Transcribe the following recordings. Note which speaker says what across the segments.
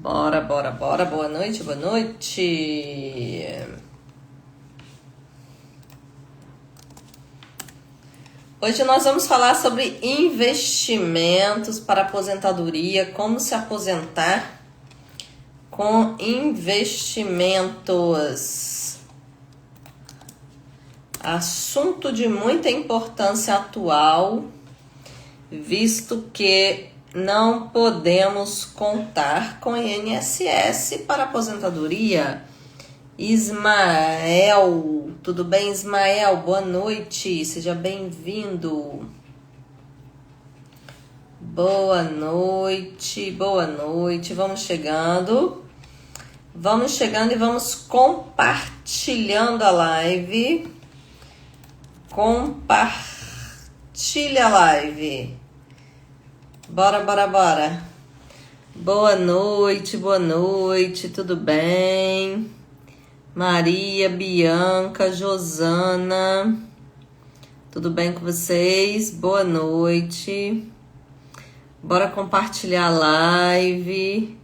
Speaker 1: Bora, bora, bora. Boa noite, boa noite. Hoje nós vamos falar sobre investimentos para aposentadoria, como se aposentar com investimentos. Assunto de muita importância atual, visto que não podemos contar com INSS para aposentadoria. Ismael, tudo bem, Ismael? Boa noite, seja bem-vindo. Boa noite, boa noite. Vamos chegando e vamos compartilhando a live. Compartilha a live. Bora, bora, bora. Boa noite, tudo bem? Maria, Bianca, Josana, tudo bem com vocês? Boa noite. Bora compartilhar a live.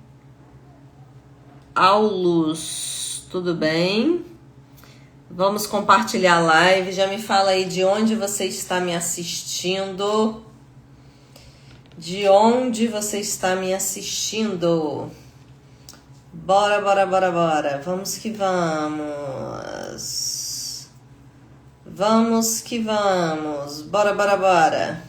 Speaker 1: Aulus, tudo bem? Vamos compartilhar a live. Já me fala aí de onde você está me assistindo. De onde você está me assistindo? Bora, bora, bora, bora. Vamos que vamos. Vamos que vamos. Bora, bora, bora.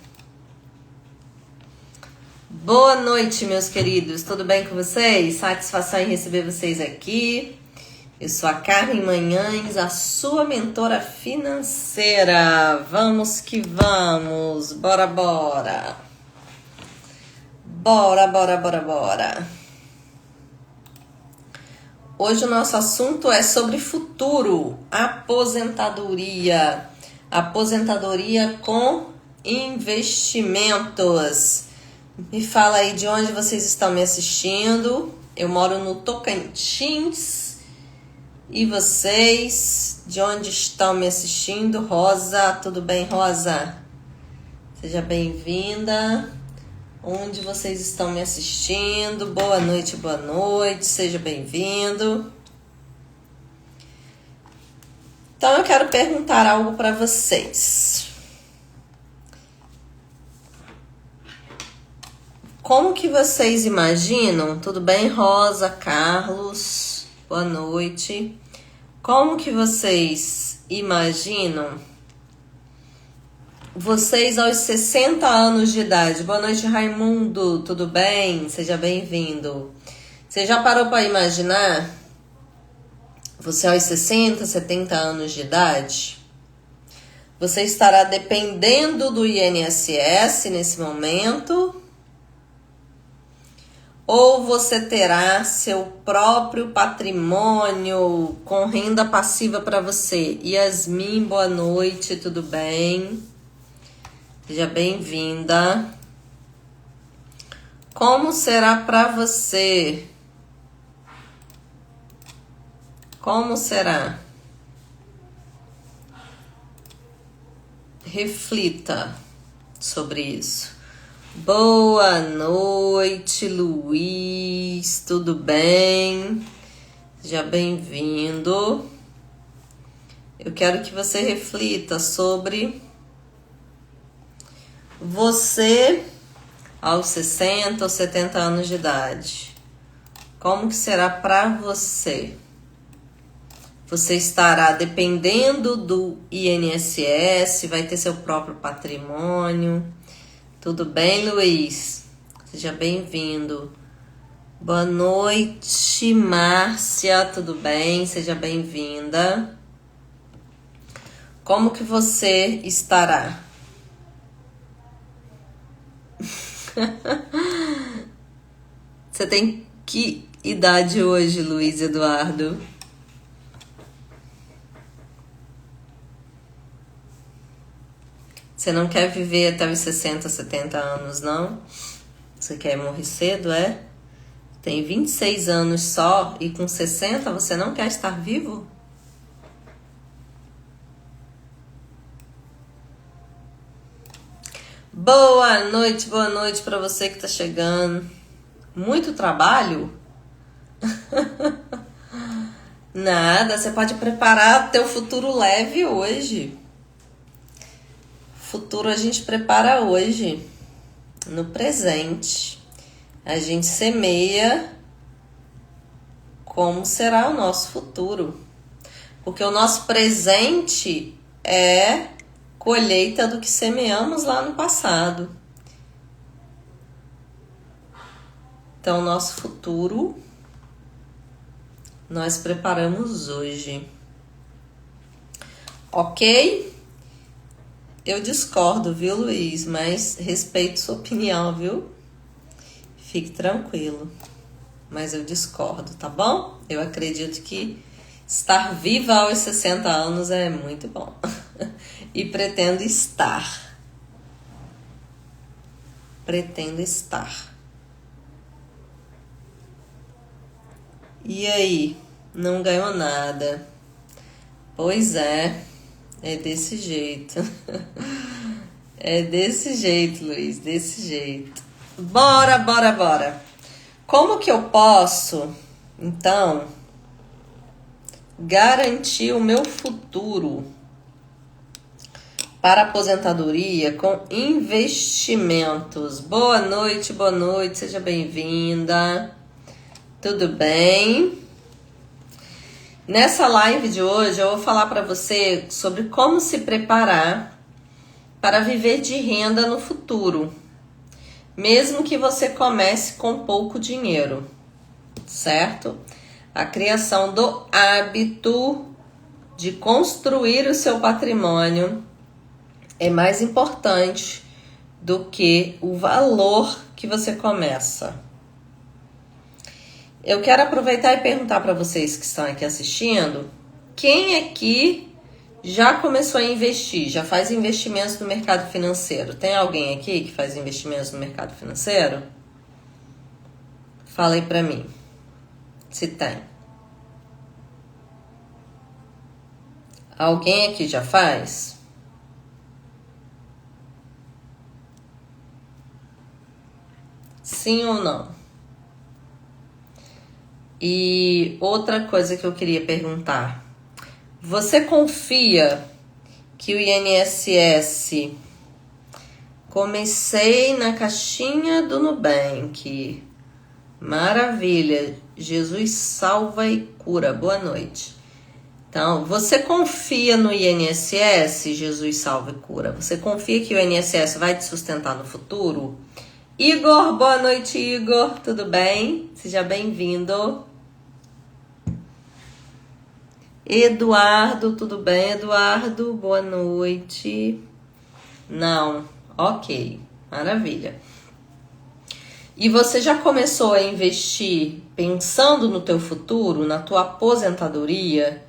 Speaker 1: Boa noite, meus queridos. Tudo bem com vocês? Satisfação em receber vocês aqui. Eu sou a Carmen Manhães, a sua mentora financeira. Vamos que vamos. Bora, bora. Bora, bora, bora, bora. Hoje o nosso assunto é sobre futuro, aposentadoria. Aposentadoria com investimentos. Me fala aí de onde vocês estão me assistindo. Eu moro no Tocantins. E vocês, de onde estão me assistindo? Rosa, tudo bem, Rosa? Seja bem-vinda. Onde vocês estão me assistindo? Boa noite, seja bem-vindo. Então eu quero perguntar algo para vocês. Como que vocês imaginam? Tudo bem, Rosa, Carlos? Boa noite. Como que vocês imaginam vocês aos 60 anos de idade? Boa noite, Raimundo, tudo bem? Seja bem-vindo. Você já parou para imaginar você aos 60, 70 anos de idade? Você estará dependendo do INSS nesse momento? Ou você terá seu próprio patrimônio com renda passiva para você? Yasmin, boa noite, tudo bem? Seja bem-vinda. Como será para você? Como será? Reflita sobre isso. Boa noite, Luiz. Tudo bem? Seja bem-vindo. Eu quero que você reflita sobre você aos 60 ou 70 anos de idade. Como que será para você? Você estará dependendo do INSS, vai ter seu próprio patrimônio. Tudo bem, Luiz? Seja bem-vindo. Boa noite, Márcia. Tudo bem? Seja bem-vinda. Como que você estará? Você tem que idade hoje, Luiz Eduardo? Você não quer viver até os 60, 70 anos, não? Você quer morrer cedo, é? Tem 26 anos só e com 60 você não quer estar vivo? Boa noite para você que tá chegando. Muito trabalho? Nada, você pode preparar teu futuro leve hoje. Futuro a gente prepara hoje, no presente. A gente semeia como será o nosso futuro. Porque o nosso presente é colheita do que semeamos lá no passado. Então, o nosso futuro nós preparamos hoje. Ok? Eu discordo, viu, Luiz? Mas respeito sua opinião, viu? Fique tranquilo. Mas eu discordo, tá bom? Eu acredito que estar viva aos 60 anos é muito bom. E pretendo estar. Pretendo estar. E aí? Não ganhou nada. Pois é. É desse jeito. É desse jeito, Luiz. Desse jeito. Bora. Como que eu posso, então, garantir o meu futuro para aposentadoria com investimentos? Boa noite, seja bem-vinda. Tudo bem? Nessa live de hoje eu vou falar para você sobre como se preparar para viver de renda no futuro, mesmo que você comece com pouco dinheiro, certo? A criação do hábito de construir o seu patrimônio é mais importante do que o valor que você começa. Eu quero aproveitar e perguntar para vocês que estão aqui assistindo, quem aqui já começou a investir, já faz investimentos no mercado financeiro? Tem alguém aqui que faz investimentos no mercado financeiro? Fala aí para mim, se tem. Alguém aqui já faz? Sim ou não? E outra coisa que eu queria perguntar. Você confia que o INSS... Comecei na caixinha do Nubank. Maravilha. Jesus salva e cura. Boa noite. Então, você confia no INSS? Jesus salva e cura. Você confia que o INSS vai te sustentar no futuro? Igor, boa noite, Igor. Tudo bem? Seja bem-vindo. Eduardo, tudo bem, Eduardo? Boa noite. Não, ok, maravilha. E você já começou a investir pensando no teu futuro, na tua aposentadoria,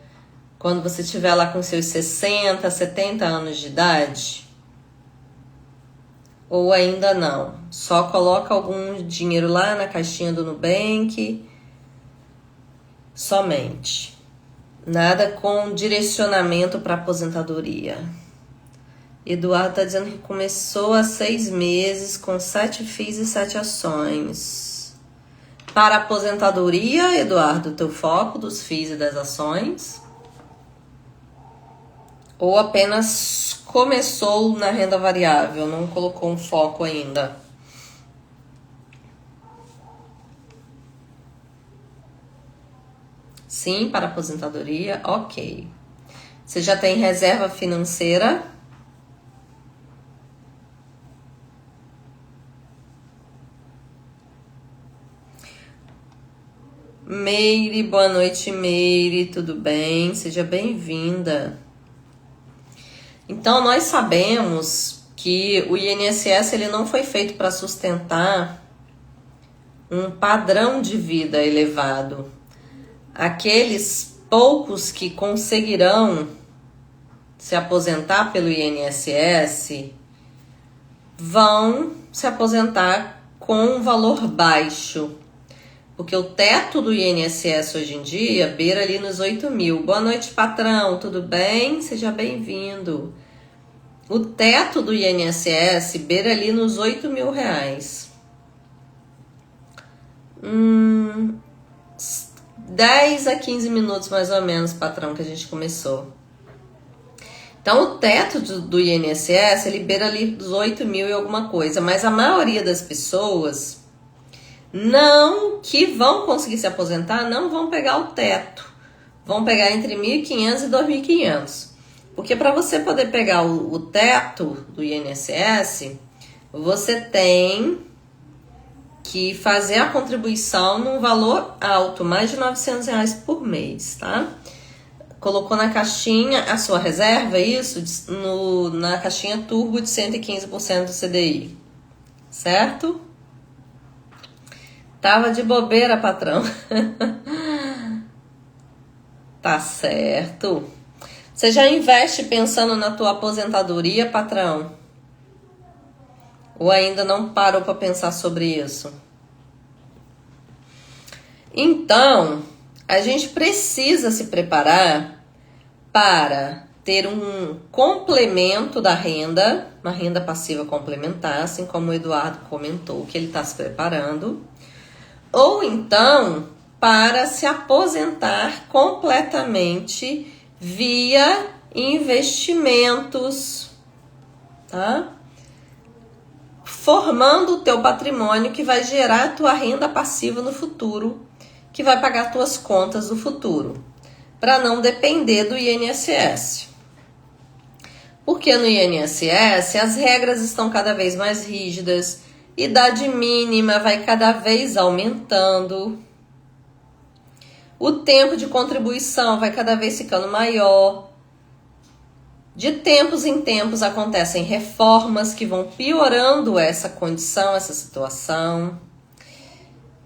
Speaker 1: quando você estiver lá com seus 60, 70 anos de idade? Ou ainda não? Só coloca algum dinheiro lá na caixinha do Nubank, somente. Nada com direcionamento para aposentadoria. Eduardo está dizendo que começou há 6 meses com 7 FIIs e 7 ações. Para aposentadoria, Eduardo, teu foco dos FIIs e das ações? Ou apenas começou na renda variável, não colocou um foco ainda? Sim, para aposentadoria, ok. Você já tem reserva financeira? Meire, boa noite, Meire, tudo bem? Seja bem-vinda. Então, nós sabemos que o INSS ele não foi feito para sustentar um padrão de vida elevado. Aqueles poucos que conseguirão se aposentar pelo INSS vão se aposentar com um valor baixo. Porque o teto do INSS hoje em dia beira ali nos 8 mil. Boa noite, patrão, tudo bem? Seja bem-vindo. O teto do INSS beira ali nos 8 mil reais. 10 a 15 minutos mais ou menos, patrão, que a gente começou. Então, o teto do INSS libera ali dos 8 mil e alguma coisa, mas a maioria das pessoas não que vão conseguir se aposentar não vão pegar o teto, vão pegar entre 1.500 e 2.500, porque para você poder pegar o teto do INSS, você tem que fazer a contribuição num valor alto, mais de R$900 por mês, tá? Colocou na caixinha a sua reserva, isso, na caixinha turbo de 115% do CDI, certo? Tava de bobeira, patrão. Tá certo. Você já investe pensando na tua aposentadoria, patrão? Ou ainda não parou para pensar sobre isso? Então, a gente precisa se preparar para ter um complemento da renda, uma renda passiva complementar, assim como o Eduardo comentou que ele está se preparando, ou então para se aposentar completamente via investimentos, tá? Formando o teu patrimônio que vai gerar a tua renda passiva no futuro, que vai pagar tuas contas no futuro, para não depender do INSS. Porque no INSS as regras estão cada vez mais rígidas, idade mínima vai cada vez aumentando, o tempo de contribuição vai cada vez ficando maior. De tempos em tempos acontecem reformas que vão piorando essa condição, essa situação.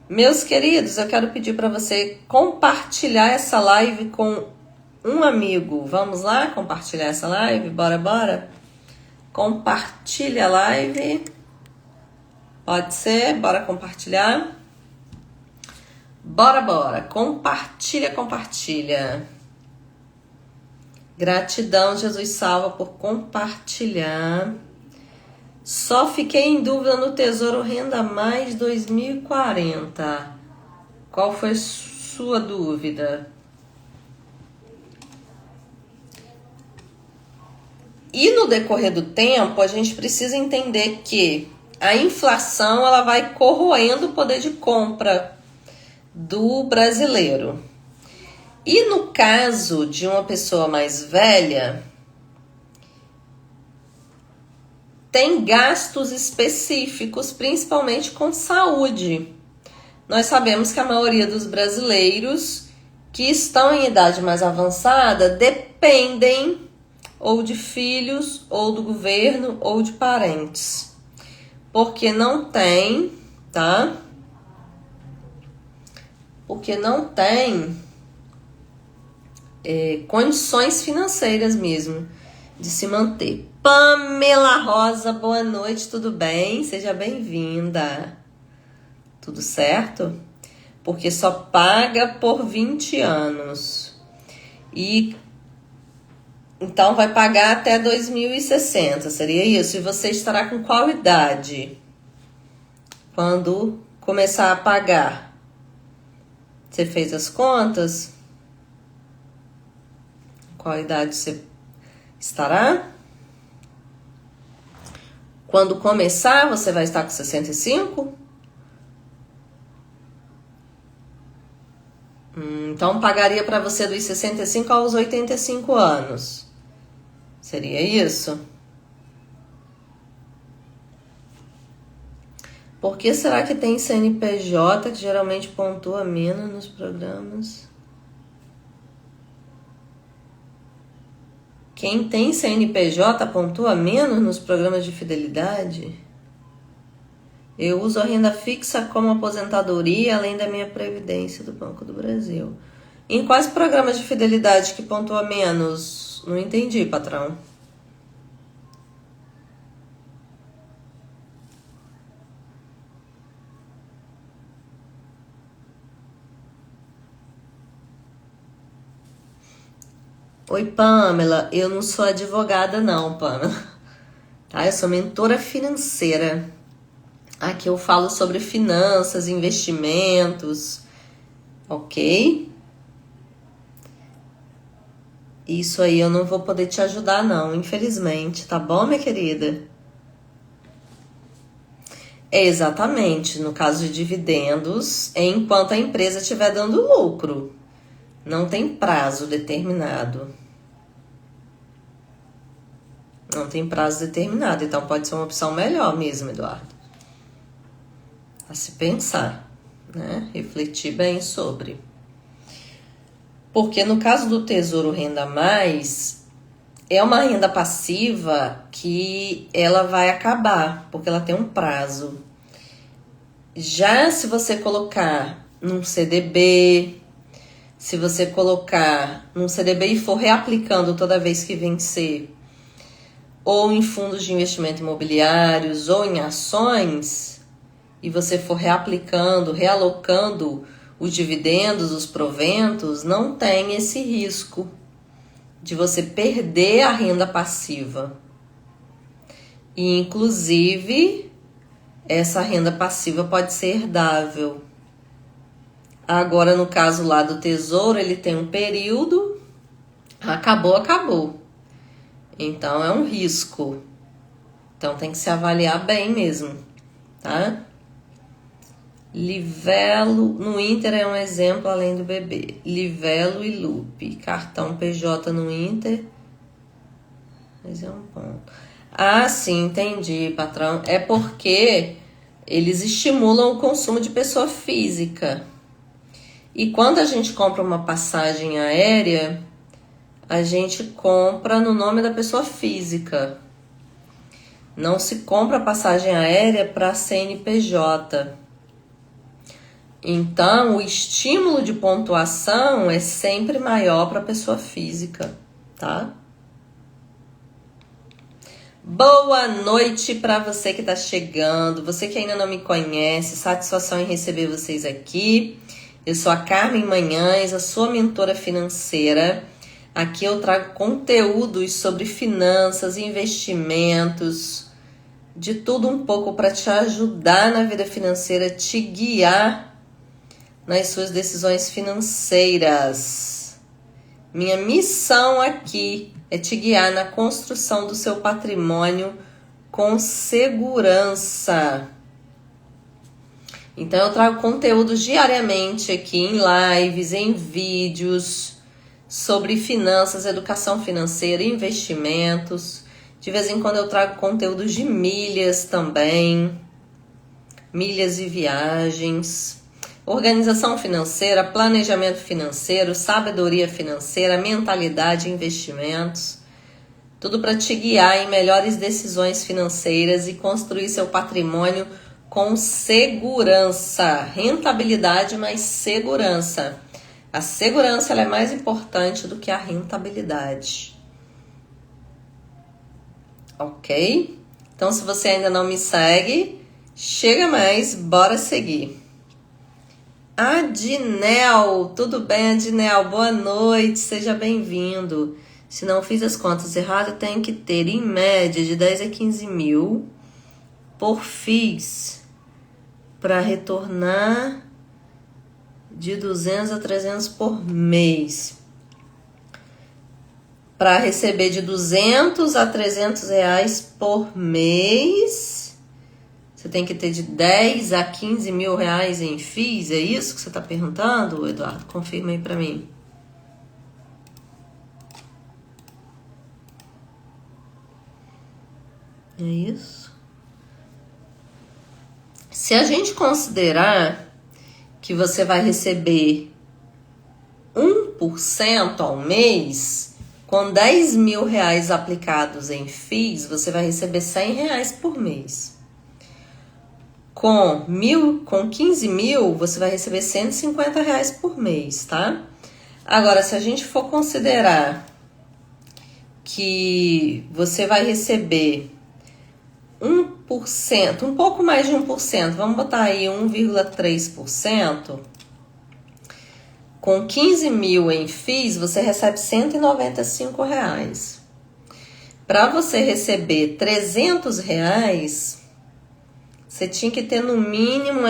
Speaker 1: Meus queridos, eu quero pedir para você compartilhar essa live com um amigo. Vamos lá compartilhar essa live? Bora, bora? Compartilha a live. Pode ser? Bora compartilhar? Bora, bora. Compartilha, compartilha. Gratidão, Jesus salva, por compartilhar. Só fiquei em dúvida no Tesouro Renda Mais 2040. Qual foi sua dúvida? E no decorrer do tempo, a gente precisa entender que a inflação ela vai corroendo o poder de compra do brasileiro. E no caso de uma pessoa mais velha, tem gastos específicos, principalmente com saúde. Nós sabemos que a maioria dos brasileiros que estão em idade mais avançada dependem ou de filhos, ou do governo, ou de parentes. Porque não tem, tá? Porque não tem condições financeiras mesmo de se manter. Pamela Rosa, boa noite, tudo bem? Seja bem-vinda. Tudo certo? Porque só paga por 20 anos. E então vai pagar até 2060, seria isso? E você estará com qual idade quando começar a pagar? Você fez as contas? Qual idade você estará? Quando começar, você vai estar com 65? Então, pagaria para você dos 65 aos 85 anos. Seria isso? Por que será que tem CNPJ que geralmente pontua menos nos programas? Quem tem CNPJ pontua menos nos programas de fidelidade? Eu uso a renda fixa como aposentadoria, além da minha previdência do Banco do Brasil. Em quais programas de fidelidade que pontua menos? Não entendi, patrão. Oi, Pamela. Eu não sou advogada, não, Pamela. Tá? Eu sou mentora financeira. Aqui eu falo sobre finanças, investimentos, ok? Isso aí eu não vou poder te ajudar não, infelizmente, tá bom, minha querida? Exatamente, no caso de dividendos, enquanto a empresa estiver dando lucro. Não tem prazo determinado. Não tem prazo determinado, então pode ser uma opção melhor mesmo, Eduardo. A se pensar, né? Refletir bem sobre. Porque no caso do Tesouro Renda Mais, é uma renda passiva que ela vai acabar, porque ela tem um prazo. Já se você colocar num CDB, se você colocar num CDB e for reaplicando toda vez que vencer, ou em fundos de investimento imobiliários, ou em ações, e você for reaplicando, realocando os dividendos, os proventos, não tem esse risco de você perder a renda passiva. E, inclusive, essa renda passiva pode ser herdável. Agora, no caso lá do Tesouro, ele tem um período, acabou. Então, é um risco. Então, tem que se avaliar bem mesmo, tá? Livelo, no Inter é um exemplo além do BB. Livelo e Lupe, cartão PJ no Inter. Mas é um ponto. Ah, sim, entendi, patrão. É porque eles estimulam o consumo de pessoa física. E quando a gente compra uma passagem aérea, a gente compra no nome da pessoa física. Não se compra passagem aérea para CNPJ. Então, o estímulo de pontuação é sempre maior para a pessoa física, tá? Boa noite para você que está chegando, você que ainda não me conhece, satisfação em receber vocês aqui. Eu sou a Carmen Manhães, a sua mentora financeira. Aqui eu trago conteúdos sobre finanças, investimentos, de tudo um pouco para te ajudar na vida financeira, te guiar nas suas decisões financeiras. Minha missão aqui é te guiar na construção do seu patrimônio com segurança. Então eu trago conteúdos diariamente aqui em lives, em vídeos, sobre finanças, educação financeira, investimentos. De vez em quando eu trago conteúdos de milhas também, milhas e viagens. Organização financeira, planejamento financeiro, sabedoria financeira, mentalidade e investimentos. Tudo para te guiar em melhores decisões financeiras e construir seu patrimônio com segurança. Rentabilidade, mas segurança. A segurança ela é mais importante do que a rentabilidade. Ok? Então, se você ainda não me segue, chega mais, bora seguir. Adinel, tudo bem, Adinel? Boa noite, seja bem-vindo. Se não fiz as contas erradas, tem que ter em média de 10 a 15 mil por FIIs para retornar de 200 a 300 por mês. Para receber de 200 a 300 reais por mês, você tem que ter de 10 a 15 mil reais em FIIs, é isso que você está perguntando, Eduardo? Confirma aí para mim. É isso? Se a gente considerar que você vai receber 1% ao mês, com 10 mil reais aplicados em FIIs, você vai receber 100 reais por mês. Com 15 mil, você vai receber 150 reais por mês, tá? Agora, se a gente for considerar que você vai receber 1%, um pouco mais de 1%, vamos botar aí 1,3%, com 15 mil em FIIs, você recebe 195 reais. Para você receber 300 reais, você tinha que ter no mínimo,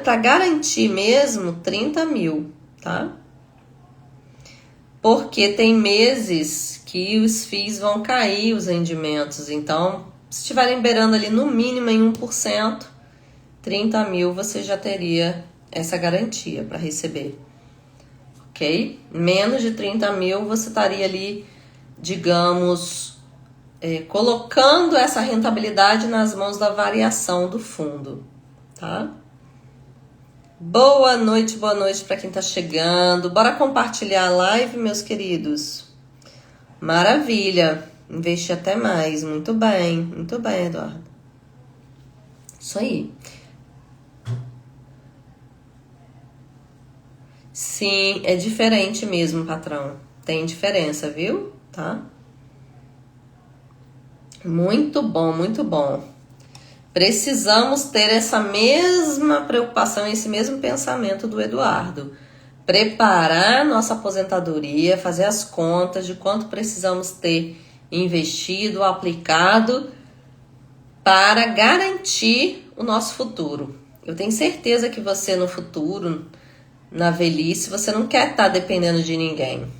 Speaker 1: para garantir mesmo, 30 mil, tá? porque tem meses que os FIIs vão cair, os rendimentos. Então, se estiverem beirando ali no mínimo em 1%, 30 mil você já teria essa garantia para receber, ok? Menos de 30 mil você estaria ali, digamos, colocando essa rentabilidade nas mãos da variação do fundo, tá? Boa noite para quem tá chegando. Bora compartilhar a live, meus queridos. Maravilha. Investir até mais. Muito bem, Eduardo. Isso aí. Sim, é diferente mesmo, patrão. Tem diferença, viu? Tá? Muito bom, muito bom. Precisamos ter essa mesma preocupação, esse mesmo pensamento do Eduardo. Preparar nossa aposentadoria, fazer as contas de quanto precisamos ter investido, aplicado para garantir o nosso futuro. Eu tenho certeza que você no futuro, na velhice, você não quer estar dependendo de ninguém.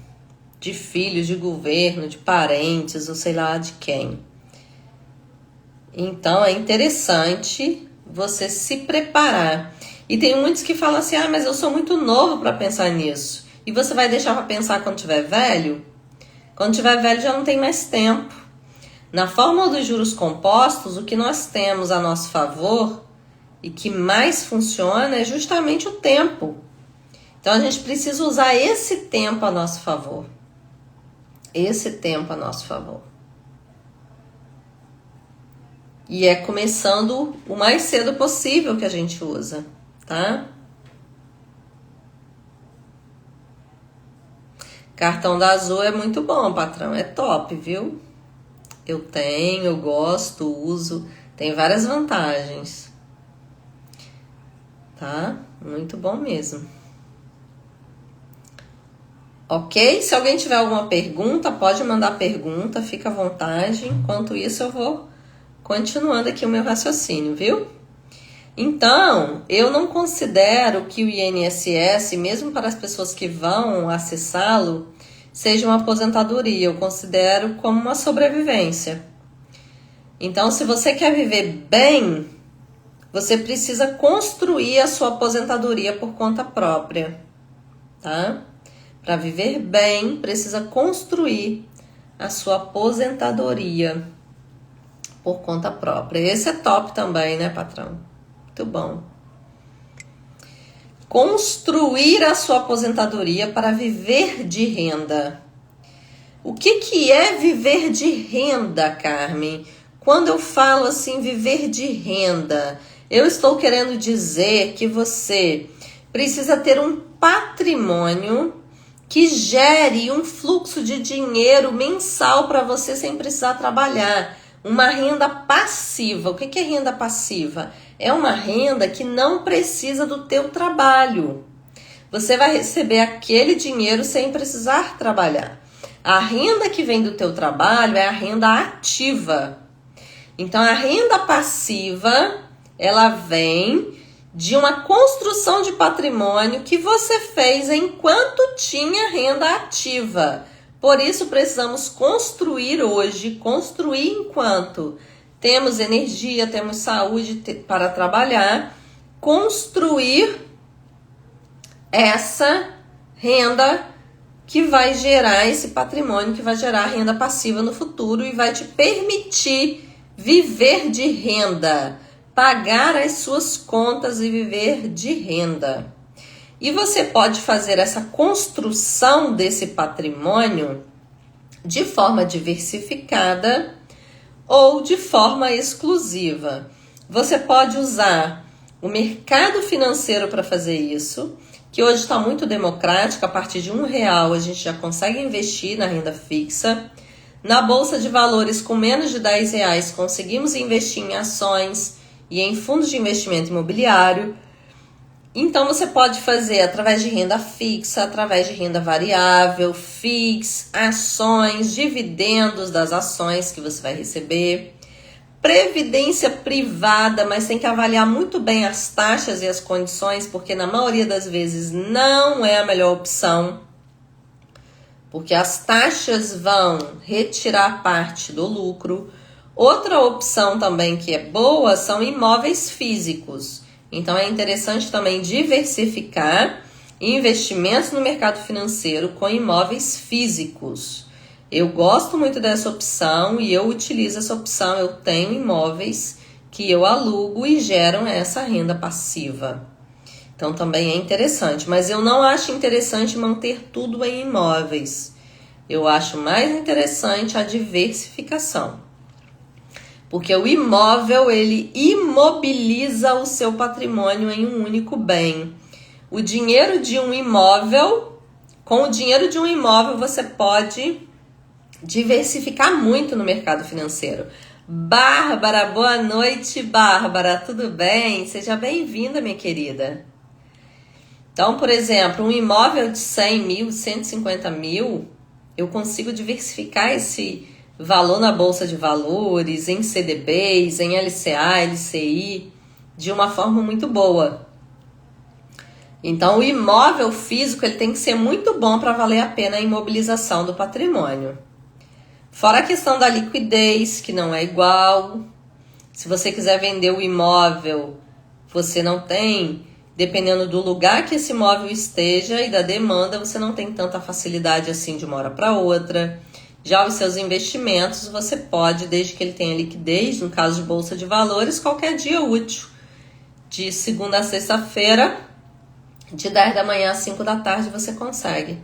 Speaker 1: De filhos, de governo, de parentes ou sei lá de quem. Então, é interessante você se preparar. E tem muitos que falam assim, mas eu sou muito novo para pensar nisso. E você vai deixar para pensar quando tiver velho? Quando tiver velho já não tem mais tempo. Na fórmula dos juros compostos, o que nós temos a nosso favor e que mais funciona é justamente o tempo. Então, a gente precisa usar esse tempo a nosso favor. Esse tempo a nosso favor. E é começando o mais cedo possível que a gente usa, tá? Cartão da Azul é muito bom, patrão. É top, viu? Eu tenho, eu gosto, uso. Tem várias vantagens. Tá? Muito bom mesmo. Ok? Se alguém tiver alguma pergunta, pode mandar pergunta. Fica à vontade. Enquanto isso, eu vou continuando aqui o meu raciocínio, viu? Então, eu não considero que o INSS, mesmo para as pessoas que vão acessá-lo, seja uma aposentadoria. Eu considero como uma sobrevivência. Então, se você quer viver bem, você precisa construir a sua aposentadoria por conta própria, tá? Para viver bem, precisa construir a sua aposentadoria por conta própria. Esse é top também, né, patrão? Muito bom. Construir a sua aposentadoria para viver de renda. O que é viver de renda, Carmen? Quando eu falo assim, viver de renda, eu estou querendo dizer que você precisa ter um patrimônio que gere um fluxo de dinheiro mensal para você sem precisar trabalhar. Uma renda passiva. O que é renda passiva? É uma renda que não precisa do teu trabalho. Você vai receber aquele dinheiro sem precisar trabalhar. A renda que vem do teu trabalho é a renda ativa. Então, a renda passiva, ela vem de uma construção de patrimônio que você fez enquanto tinha renda ativa. Por isso, precisamos construir hoje, construir enquanto temos energia, temos saúde para trabalhar, construir essa renda que vai gerar esse patrimônio, que vai gerar renda passiva no futuro e vai te permitir viver de renda, pagar as suas contas e viver de renda. E você pode fazer essa construção desse patrimônio de forma diversificada ou de forma exclusiva. Você pode usar o mercado financeiro para fazer isso, que hoje está muito democrático. A partir de R$1 a gente já consegue investir na renda fixa. Na Bolsa de Valores, com menos de R$10, conseguimos investir em ações e em fundos de investimento imobiliário. Então, você pode fazer através de renda fixa, através de renda variável, FIIs, ações, dividendos das ações que você vai receber, previdência privada, mas tem que avaliar muito bem as taxas e as condições, porque na maioria das vezes não é a melhor opção. porque as taxas vão retirar parte do lucro. Outra opção também que é boa são imóveis físicos. Então é interessante também diversificar investimentos no mercado financeiro com imóveis físicos. Eu gosto muito dessa opção e eu utilizo essa opção. Eu tenho imóveis que eu alugo e geram essa renda passiva. Então também é interessante, mas eu não acho interessante manter tudo em imóveis. Eu acho mais interessante a diversificação. Porque o imóvel, ele imobiliza o seu patrimônio em um único bem. O dinheiro de um imóvel, com o dinheiro de um imóvel, você pode diversificar muito no mercado financeiro. Bárbara, boa noite, Bárbara, tudo bem? Seja bem-vinda, minha querida. Então, por exemplo, um imóvel de 100 mil, 150 mil, eu consigo diversificar esse valor na Bolsa de Valores, em CDBs, em LCA, LCI, de uma forma muito boa. Então, o imóvel físico ele tem que ser muito bom para valer a pena a imobilização do patrimônio. Fora a questão da liquidez, que não é igual. Se você quiser vender o imóvel, você não tem, dependendo do lugar que esse imóvel esteja e da demanda, você não tem tanta facilidade assim de uma hora para outra. Já os seus investimentos, você pode, desde que ele tenha liquidez, no caso de Bolsa de Valores, qualquer dia útil, de segunda a sexta-feira, de 10 da manhã às 5 da tarde, você consegue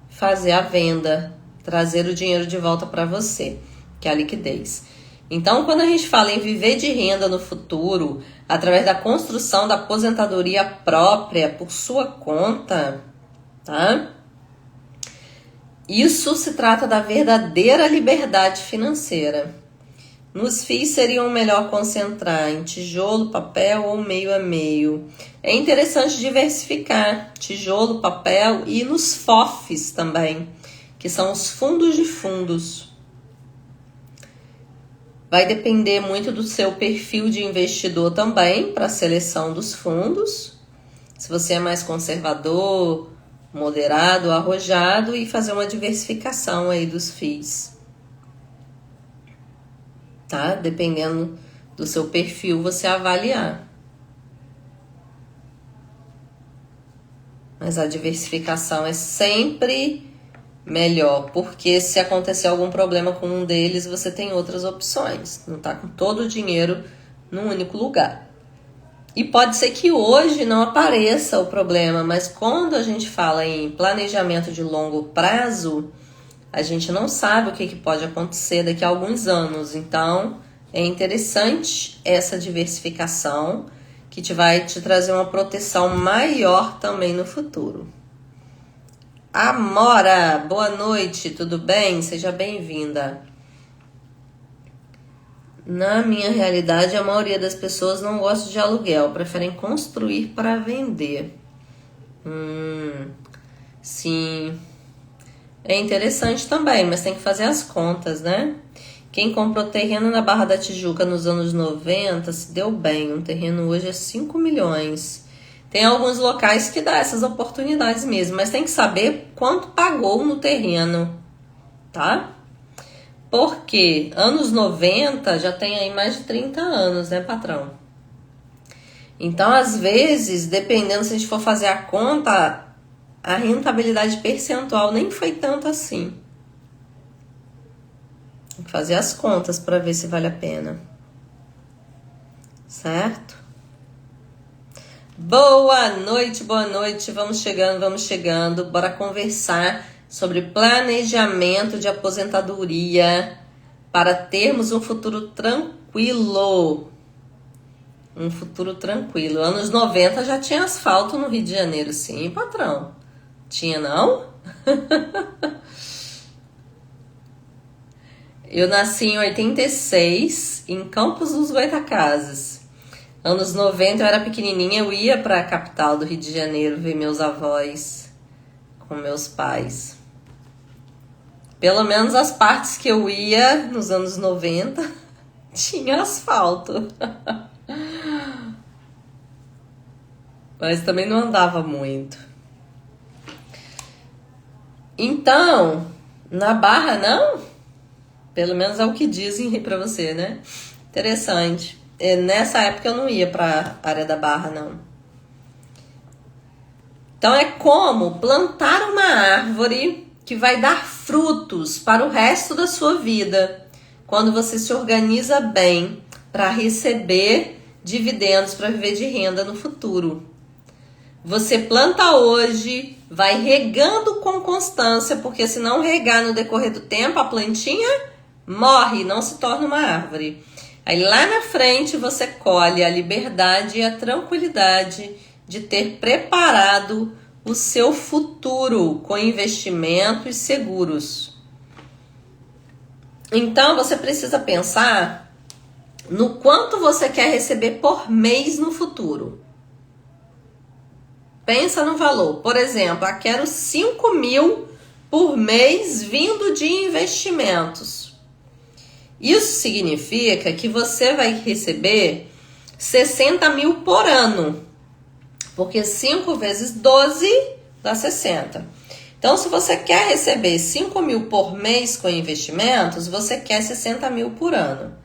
Speaker 1: fazer a venda, trazer o dinheiro de volta para você, que é a liquidez. Então, quando a gente fala em viver de renda no futuro, através da construção da aposentadoria própria por sua conta, tá? Isso se trata da verdadeira liberdade financeira. Nos FIIs seriam melhor concentrar em tijolo, papel ou meio a meio. É interessante diversificar tijolo, papel e nos FOFs também, que são os fundos de fundos. Vai depender muito do seu perfil de investidor também para a seleção dos fundos. Se você é mais conservador, moderado, arrojado, e fazer uma diversificação aí dos FIIs. Tá? Dependendo do seu perfil, você avaliar. Mas a diversificação é sempre melhor, porque se acontecer algum problema com um deles, você tem outras opções. Não tá com todo o dinheiro num único lugar. E pode ser que hoje não apareça o problema, mas quando a gente fala em planejamento de longo prazo, a gente não sabe o que pode acontecer daqui a alguns anos. Então, é interessante essa diversificação que vai te trazer uma proteção maior também no futuro. Amora, boa noite, tudo bem? Seja bem-vinda. Na minha realidade, a maioria das pessoas não gosta de aluguel, preferem construir para vender. Sim, é interessante também, mas tem que fazer as contas, né? Quem comprou terreno na Barra da Tijuca nos anos 90 se deu bem. Um terreno hoje é 5 milhões. Tem alguns locais que dá essas oportunidades mesmo, mas tem que saber quanto pagou no terreno, tá? Porque anos 90 já tem aí mais de 30 anos, né, patrão? Então, às vezes, dependendo se a gente for fazer a conta, a rentabilidade percentual nem foi tanto assim. Tem que fazer as contas para ver se vale a pena. Certo? Boa noite, boa noite. Vamos chegando. Bora conversar sobre planejamento de aposentadoria para termos um futuro tranquilo. Um futuro tranquilo. Anos 90 já tinha asfalto no Rio de Janeiro, sim, patrão. Tinha, não? Eu nasci em 86, em Campos dos Goytacazes. Anos 90 eu era pequenininha, eu ia para a capital do Rio de Janeiro ver meus avós com meus pais. Pelo menos as partes que eu ia nos anos 90 tinha asfalto. Mas também não andava muito. Então, na Barra não? Pelo menos é o que dizem pra você, né? Interessante. Nessa época eu não ia pra área da Barra, não. Então é como plantar uma árvore que vai dar frutos para o resto da sua vida, quando você se organiza bem para receber dividendos, para viver de renda no futuro. Você planta hoje, vai regando com constância, porque se não regar no decorrer do tempo, a plantinha morre, não se torna uma árvore. Aí lá na frente você colhe a liberdade e a tranquilidade de ter preparado o seu futuro com investimentos seguros. Então você precisa pensar no quanto você quer receber por mês no futuro. Pensa no valor. Por exemplo, eu quero 5 mil por mês vindo de investimentos. Isso significa que você vai receber 60 mil por ano. Porque 5 vezes 12 dá 60. Então, se você quer receber 5 mil por mês com investimentos, você quer 60 mil por ano.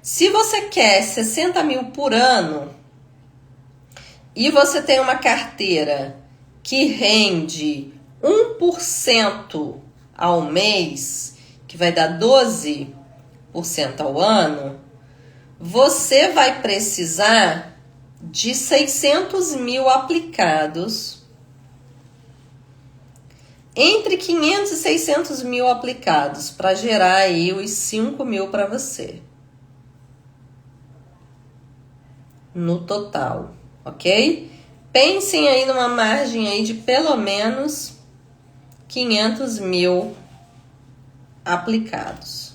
Speaker 1: Se você quer 60 mil por ano e você tem uma carteira que rende 1% ao mês, que vai dar 12% ao ano, você vai precisar de 600 mil aplicados, entre 500 e 600 mil aplicados, para gerar aí os 5 mil para você, no total, ok? Pensem aí numa margem aí de pelo menos 500 mil aplicados,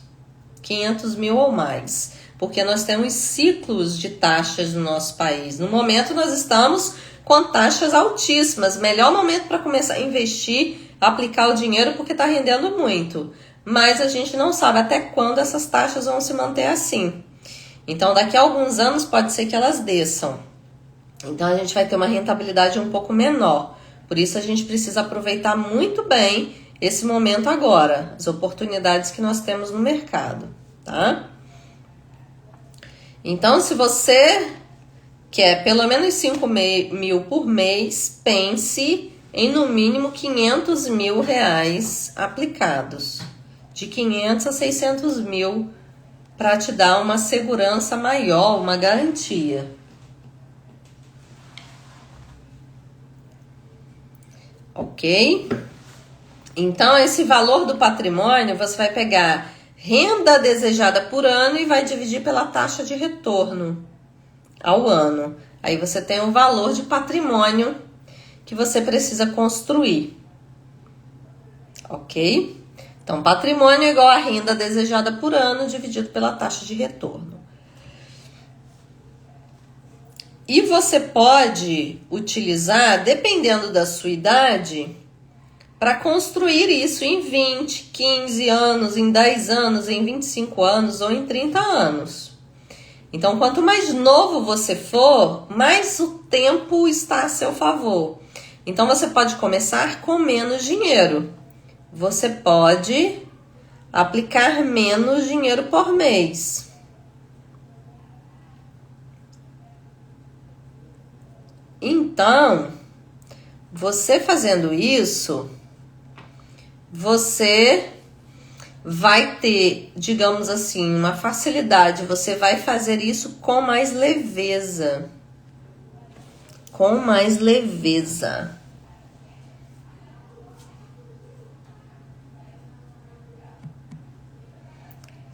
Speaker 1: 500 mil ou mais. Porque nós temos ciclos de taxas no nosso país. No momento nós estamos com taxas altíssimas. Melhor momento para começar a investir, aplicar o dinheiro, porque está rendendo muito. Mas a gente não sabe até quando essas taxas vão se manter assim. Então daqui a alguns anos pode ser que elas desçam. Então a gente vai ter uma rentabilidade um pouco menor. Por isso a gente precisa aproveitar muito bem esse momento agora. As oportunidades que nós temos no mercado, tá? Então, se você quer pelo menos 5 mil por mês, pense em no mínimo 500 mil reais aplicados. De 500 a 600 mil para te dar uma segurança maior, uma garantia. Ok? Então, esse valor do patrimônio, você vai pegar renda desejada por ano e vai dividir pela taxa de retorno ao ano. Aí você tem o valor de patrimônio que você precisa construir. Ok? Então, patrimônio é igual a renda desejada por ano dividido pela taxa de retorno. E você pode utilizar, dependendo da sua idade, para construir isso em 20, 15 anos, em 10 anos, em 25 anos ou em 30 anos. Então, quanto mais novo você for, mais o tempo está a seu favor. Então, você pode começar com menos dinheiro. Você pode aplicar menos dinheiro por mês. Então, você fazendo isso, você vai ter, digamos assim, uma facilidade. Você vai fazer isso com mais leveza. Com mais leveza.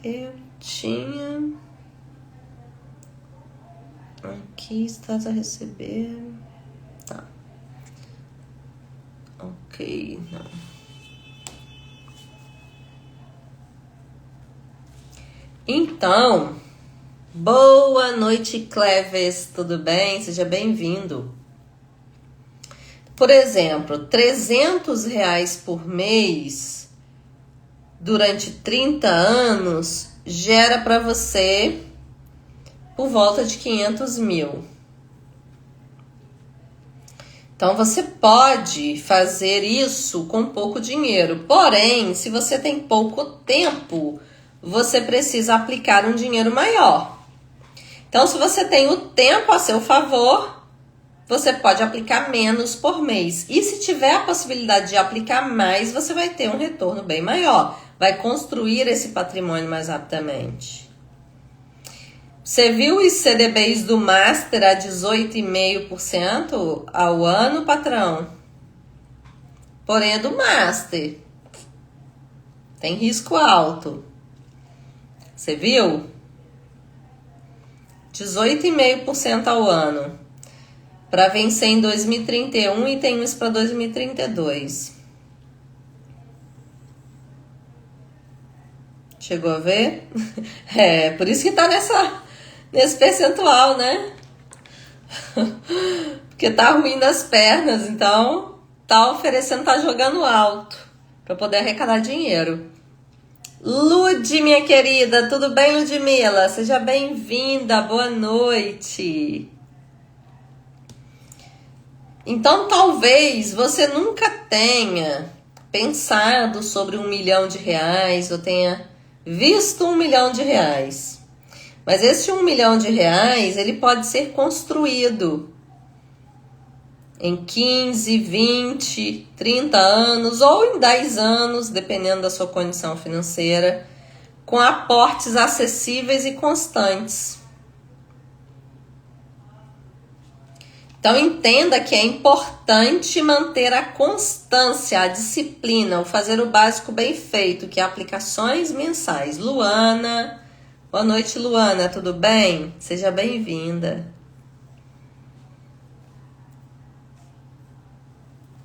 Speaker 1: Eu tinha... Aqui estás a receber... Tá. Ok, não. Então, boa noite, Cleves, tudo bem? Seja bem-vindo. Por exemplo, R$300 por mês durante 30 anos gera para você por volta de 500 mil. Então você pode fazer isso com pouco dinheiro. Porém, se você tem pouco tempo, você precisa aplicar um dinheiro maior. Então, se você tem o tempo a seu favor, você pode aplicar menos por mês. E se tiver a possibilidade de aplicar mais, você vai ter um retorno bem maior. Vai construir esse patrimônio mais rapidamente. Você viu os CDBs do Master a 18,5% ao ano, patrão? Porém, é do Master. Tem risco alto. Você viu? 18,5% ao ano. Para vencer em 2031 e tem uns para 2032. Chegou a ver? É, por isso que tá nesse percentual, né? Porque tá ruim nas pernas, então tá oferecendo, tá jogando alto para poder arrecadar dinheiro. Lud, minha querida, tudo bem, Ludmila? Seja bem-vinda, boa noite. Então, talvez você nunca tenha pensado sobre R$1 milhão, ou tenha visto R$1 milhão. Mas esse R$1 milhão, ele pode ser construído em 15, 20, 30 anos ou em 10 anos, dependendo da sua condição financeira, com aportes acessíveis e constantes. Então, entenda que é importante manter a constância, a disciplina, o fazer o básico bem feito, que é aplicações mensais. Luana, boa noite, Luana, tudo bem? Seja bem-vinda.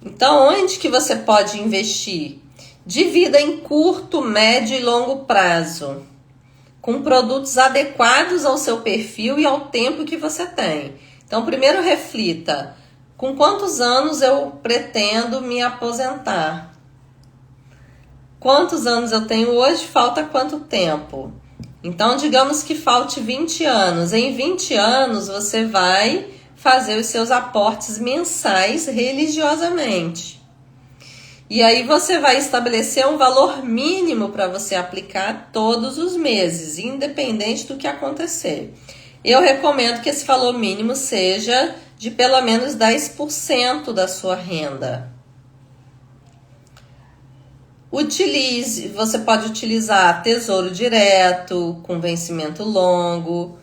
Speaker 1: Então, onde que você pode investir? Divida em curto, médio e longo prazo, com produtos adequados ao seu perfil e ao tempo que você tem. Então, primeiro reflita, com quantos anos eu pretendo me aposentar? Quantos anos eu tenho hoje? Falta quanto tempo? Então, digamos que falte 20 anos. Em 20 anos, você vai fazer os seus aportes mensais religiosamente. E aí você vai estabelecer um valor mínimo para você aplicar todos os meses, independente do que acontecer. Eu recomendo que esse valor mínimo seja de pelo menos 10% da sua renda. Você pode utilizar tesouro direto, com vencimento longo,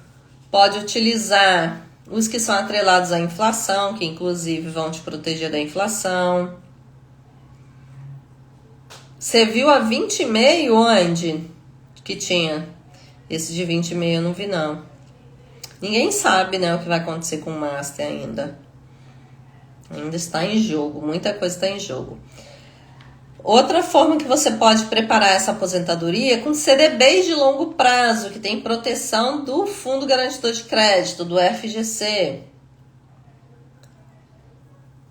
Speaker 1: pode utilizar os que são atrelados à inflação, que inclusive vão te proteger da inflação. Você viu a 20,5 onde que tinha? Esse de 20,5 eu não vi, não. Ninguém sabe, né, o que vai acontecer com o Master ainda. Ainda está em jogo, muita coisa está em jogo. Outra forma que você pode preparar essa aposentadoria é com CDBs de longo prazo, que tem proteção do Fundo Garantidor de Crédito, do FGC.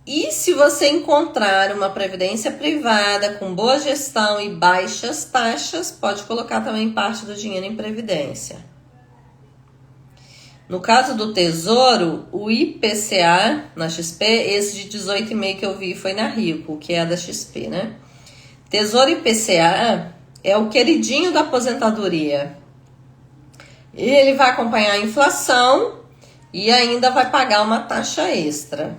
Speaker 1: E se você encontrar uma previdência privada com boa gestão e baixas taxas, pode colocar também parte do dinheiro em previdência. No caso do Tesouro, o IPCA na XP, esse de 18,5 que eu vi foi na Rico, que é a da XP, né? Tesouro IPCA é o queridinho da aposentadoria. Ele vai acompanhar a inflação e ainda vai pagar uma taxa extra.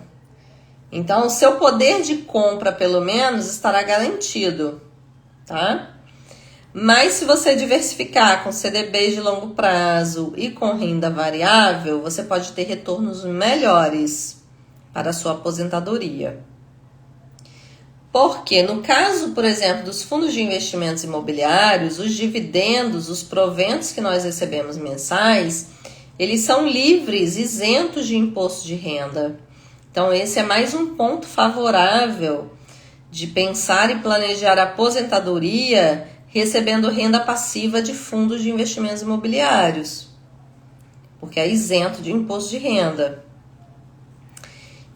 Speaker 1: Então, o seu poder de compra, pelo menos, estará garantido, tá? Mas se você diversificar com CDBs de longo prazo e com renda variável, você pode ter retornos melhores para a sua aposentadoria. Porque no caso, por exemplo, dos fundos de investimentos imobiliários, os dividendos, os proventos que nós recebemos mensais, eles são livres, isentos de imposto de renda. Então esse é mais um ponto favorável de pensar e planejar a aposentadoria recebendo renda passiva de fundos de investimentos imobiliários, porque é isento de imposto de renda.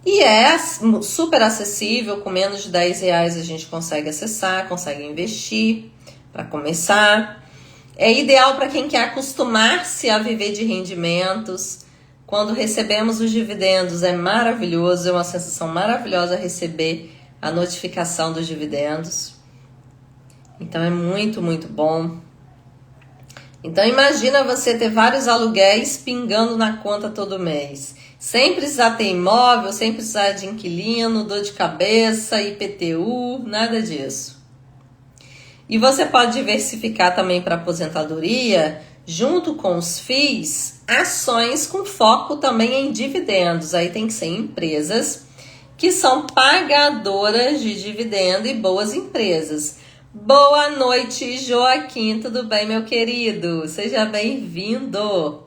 Speaker 1: E é super acessível, com menos de R$10 a gente consegue acessar, consegue investir para começar. É ideal para quem quer acostumar-se a viver de rendimentos. quando recebemos os dividendos é maravilhoso, é uma sensação maravilhosa receber a notificação dos dividendos. Então é muito, muito bom. Então imagina você ter vários aluguéis pingando na conta todo mês. Sem precisar ter imóvel, sem precisar de inquilino, dor de cabeça, IPTU, nada disso. E você pode diversificar também para aposentadoria, junto com os FIIs, ações com foco também em dividendos. Aí tem que ser empresas que são pagadoras de dividendo e boas empresas. Boa noite, Joaquim, tudo bem, meu querido? Seja bem-vindo.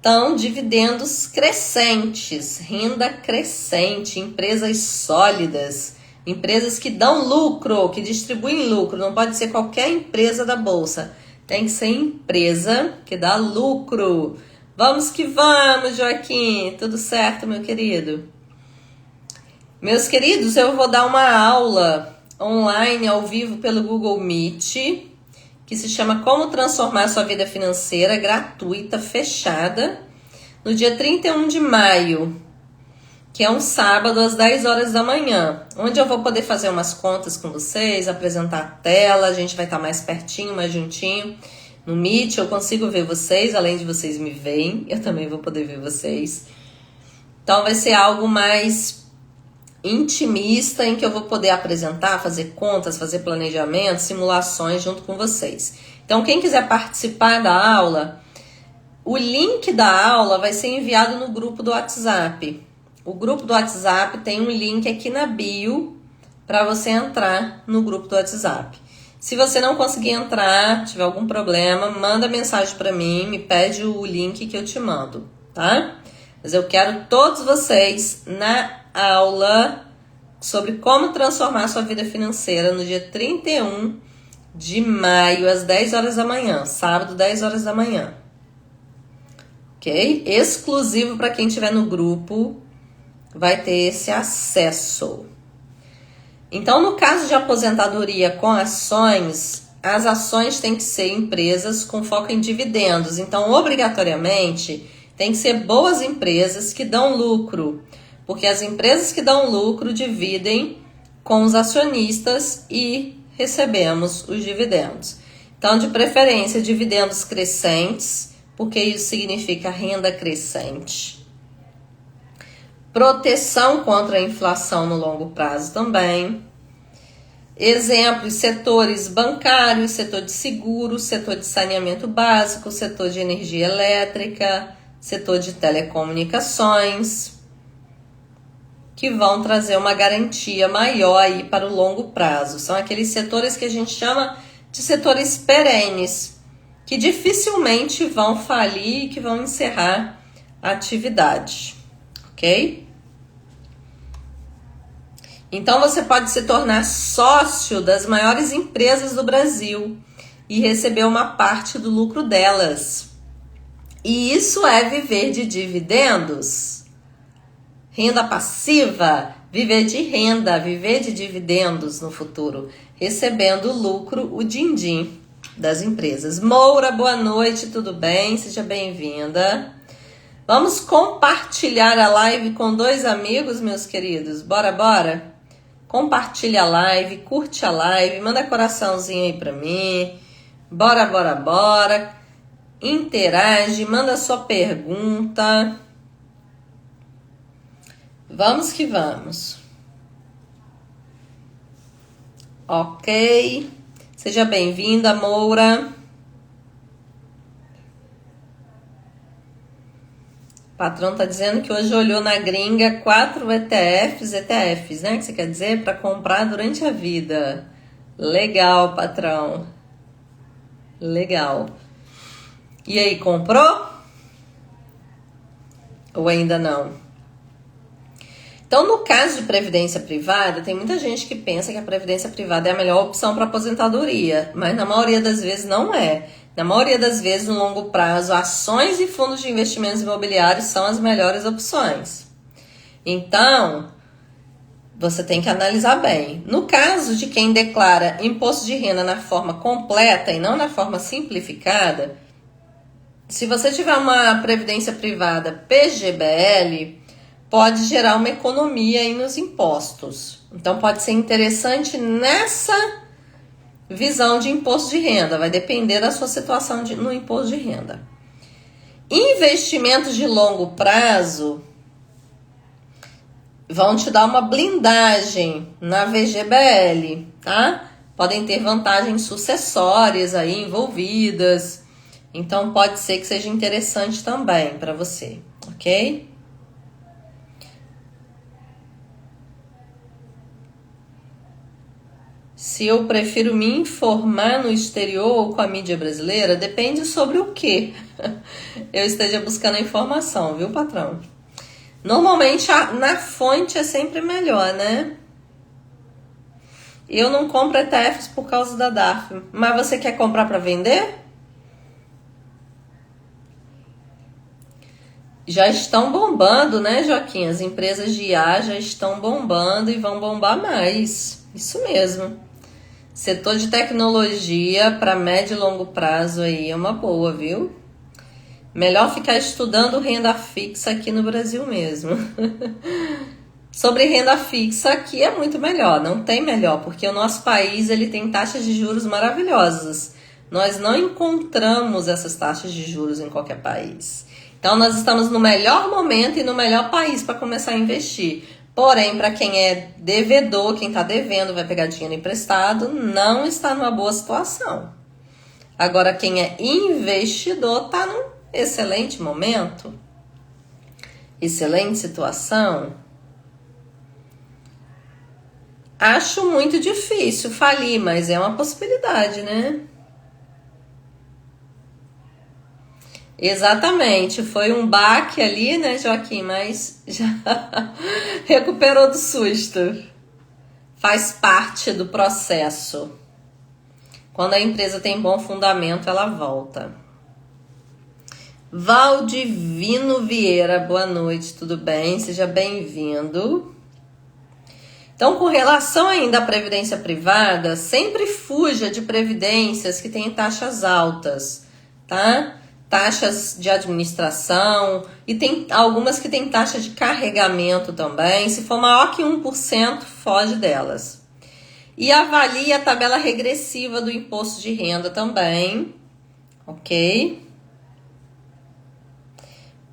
Speaker 1: Então, dividendos crescentes, renda crescente, empresas sólidas, empresas que dão lucro, que distribuem lucro. Não pode ser qualquer empresa da bolsa, tem que ser empresa que dá lucro. Vamos que vamos, Joaquim, tudo certo, meu querido? Meus queridos, eu vou dar uma aula online, ao vivo, pelo Google Meet, que se chama Como Transformar Sua Vida Financeira, gratuita, fechada, no dia 31 de maio, que é um sábado, às 10 horas da manhã, onde eu vou poder fazer umas contas com vocês, apresentar a tela, a gente vai estar mais pertinho, mais juntinho. No Meet eu consigo ver vocês, além de vocês me verem, eu também vou poder ver vocês. Então vai ser algo mais intimista, em que eu vou poder apresentar, fazer contas, fazer planejamento, simulações junto com vocês. Então, quem quiser participar da aula, o link da aula vai ser enviado no grupo do WhatsApp. O grupo do WhatsApp tem um link aqui na bio para você entrar no grupo do WhatsApp. Se você não conseguir entrar, tiver algum problema, manda mensagem para mim, me pede o link que eu te mando, tá? Mas eu quero todos vocês na aula sobre como transformar sua vida financeira no dia 31 de maio, às 10 horas da manhã, sábado, 10 horas da manhã. Ok? Exclusivo para quem estiver no grupo, vai ter esse acesso. Então, no caso de aposentadoria com ações, as ações têm que ser empresas com foco em dividendos. Então, obrigatoriamente, tem que ser boas empresas que dão lucro, porque as empresas que dão lucro dividem com os acionistas e recebemos os dividendos. Então, de preferência, dividendos crescentes, porque isso significa renda crescente. Proteção contra a inflação no longo prazo também. Exemplos, setores bancários, setor de seguros, setor de saneamento básico, setor de energia elétrica, setor de telecomunicações, que vão trazer uma garantia maior aí para o longo prazo. São aqueles setores que a gente chama de setores perenes, que dificilmente vão falir e que vão encerrar a atividade, ok? Então você pode se tornar sócio das maiores empresas do Brasil e receber uma parte do lucro delas. E isso é viver de dividendos. Renda passiva, viver de renda, viver de dividendos no futuro, recebendo lucro, o din-din das empresas. Moura, boa noite, tudo bem? Seja bem-vinda. Vamos compartilhar a live com 2 amigos, meus queridos. Bora, bora? Compartilha a live, curte a live, manda coraçãozinho aí pra mim. Bora, bora, bora. Interage, manda sua pergunta. Vamos que vamos. Ok. Seja bem-vinda, Moura. O patrão tá dizendo que hoje olhou na gringa 4 ETFs, né? Que você quer dizer? Para comprar durante a vida. Legal, patrão. Legal. E aí, comprou? Ou ainda não? Então, no caso de previdência privada, tem muita gente que pensa que a previdência privada é a melhor opção para aposentadoria, mas na maioria das vezes não é. Na maioria das vezes, no longo prazo, ações e fundos de investimentos imobiliários são as melhores opções. Então, você tem que analisar bem. No caso de quem declara imposto de renda na forma completa e não na forma simplificada, Se você tiver uma previdência privada PGBL, pode gerar uma economia aí nos impostos. Então pode ser interessante nessa visão de imposto de renda, vai depender da sua situação no imposto de renda. Investimentos de longo prazo vão te dar uma blindagem na VGBL, tá? Podem ter vantagens sucessórias aí envolvidas, então pode ser que seja interessante também para você, ok? Se eu prefiro me informar no exterior ou com a mídia brasileira, depende sobre o que eu esteja buscando a informação, viu, patrão? Normalmente na fonte é sempre melhor, né? Eu não compro ETFs por causa da DARF, mas você quer comprar para vender? Já estão bombando, né, Joaquim? As empresas de IA já estão bombando e vão bombar mais. Isso mesmo. Setor de tecnologia para médio e longo prazo aí é uma boa, viu? Melhor ficar estudando renda fixa aqui no Brasil mesmo. Sobre renda fixa aqui é muito melhor, não tem melhor, porque o nosso país ele tem taxas de juros maravilhosas. Nós não encontramos essas taxas de juros em qualquer país. Então nós estamos no melhor momento e no melhor país para começar a investir. Porém, para quem é devedor, quem está devendo, vai pegar dinheiro emprestado, não está numa boa situação. Agora, quem é investidor está num excelente momento, excelente situação. Acho muito difícil falir, mas é uma possibilidade, né? Exatamente, foi um baque ali, né, Joaquim? Mas já recuperou do susto. Faz parte do processo. Quando a empresa tem bom fundamento, ela volta. Valdivino Vieira, boa noite, tudo bem? Seja bem-vindo. Então, com relação ainda à previdência privada, sempre fuja de previdências que têm taxas altas, tá? Taxas de administração e tem algumas que têm taxa de carregamento também. Se for maior que 1%, foge delas. E avalie a tabela regressiva do imposto de renda também, ok?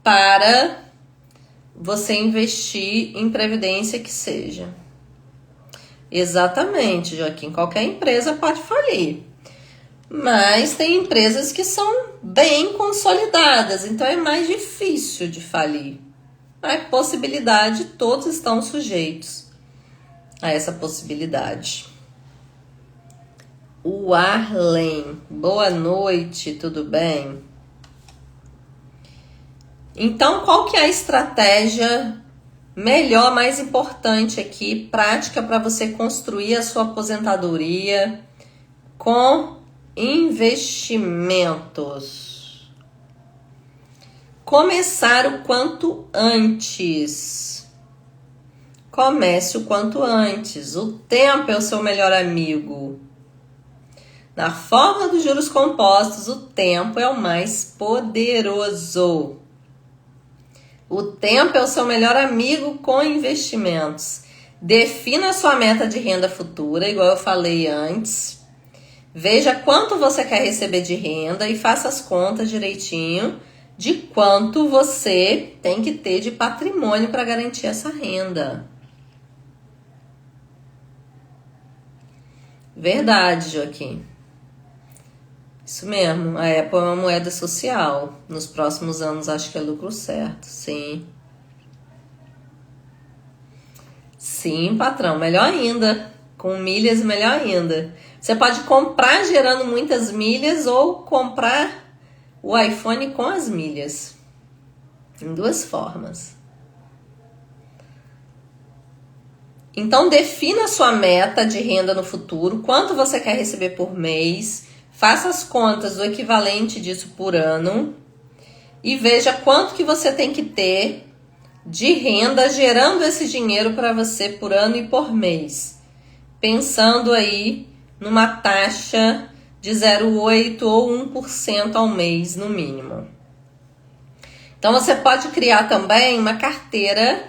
Speaker 1: Para você investir em previdência que seja. Exatamente, Joaquim. Qualquer empresa pode falir. Mas tem empresas que são bem consolidadas, então é mais difícil de falir. A possibilidade, todos estão sujeitos a essa possibilidade. O Arlen, boa noite, tudo bem? Então, qual que é a estratégia melhor, mais importante aqui, prática para você construir a sua aposentadoria com investimentos? Começar o quanto antes. Comece o quanto antes. O tempo é o seu melhor amigo. Na fórmula dos juros compostos, o tempo é o mais poderoso. O tempo é o seu melhor amigo com investimentos. Defina a sua meta de renda futura, igual eu falei antes. Veja quanto você quer receber de renda e faça as contas direitinho de quanto você tem que ter de patrimônio para garantir essa renda. Verdade, Joaquim. Isso mesmo, a Apple é uma moeda social. Nos próximos anos acho que é lucro certo, sim. Sim, patrão, melhor ainda. Com milhas, melhor ainda. Você pode comprar gerando muitas milhas ou comprar o iPhone com as milhas. Em duas formas. Então, defina a sua meta de renda no futuro, quanto você quer receber por mês. Faça as contas do equivalente disso por ano e veja quanto que você tem que ter de renda gerando esse dinheiro para você por ano e por mês. Pensando aí numa taxa de 0,8% ou 1% ao mês no mínimo. Então, você pode criar também uma carteira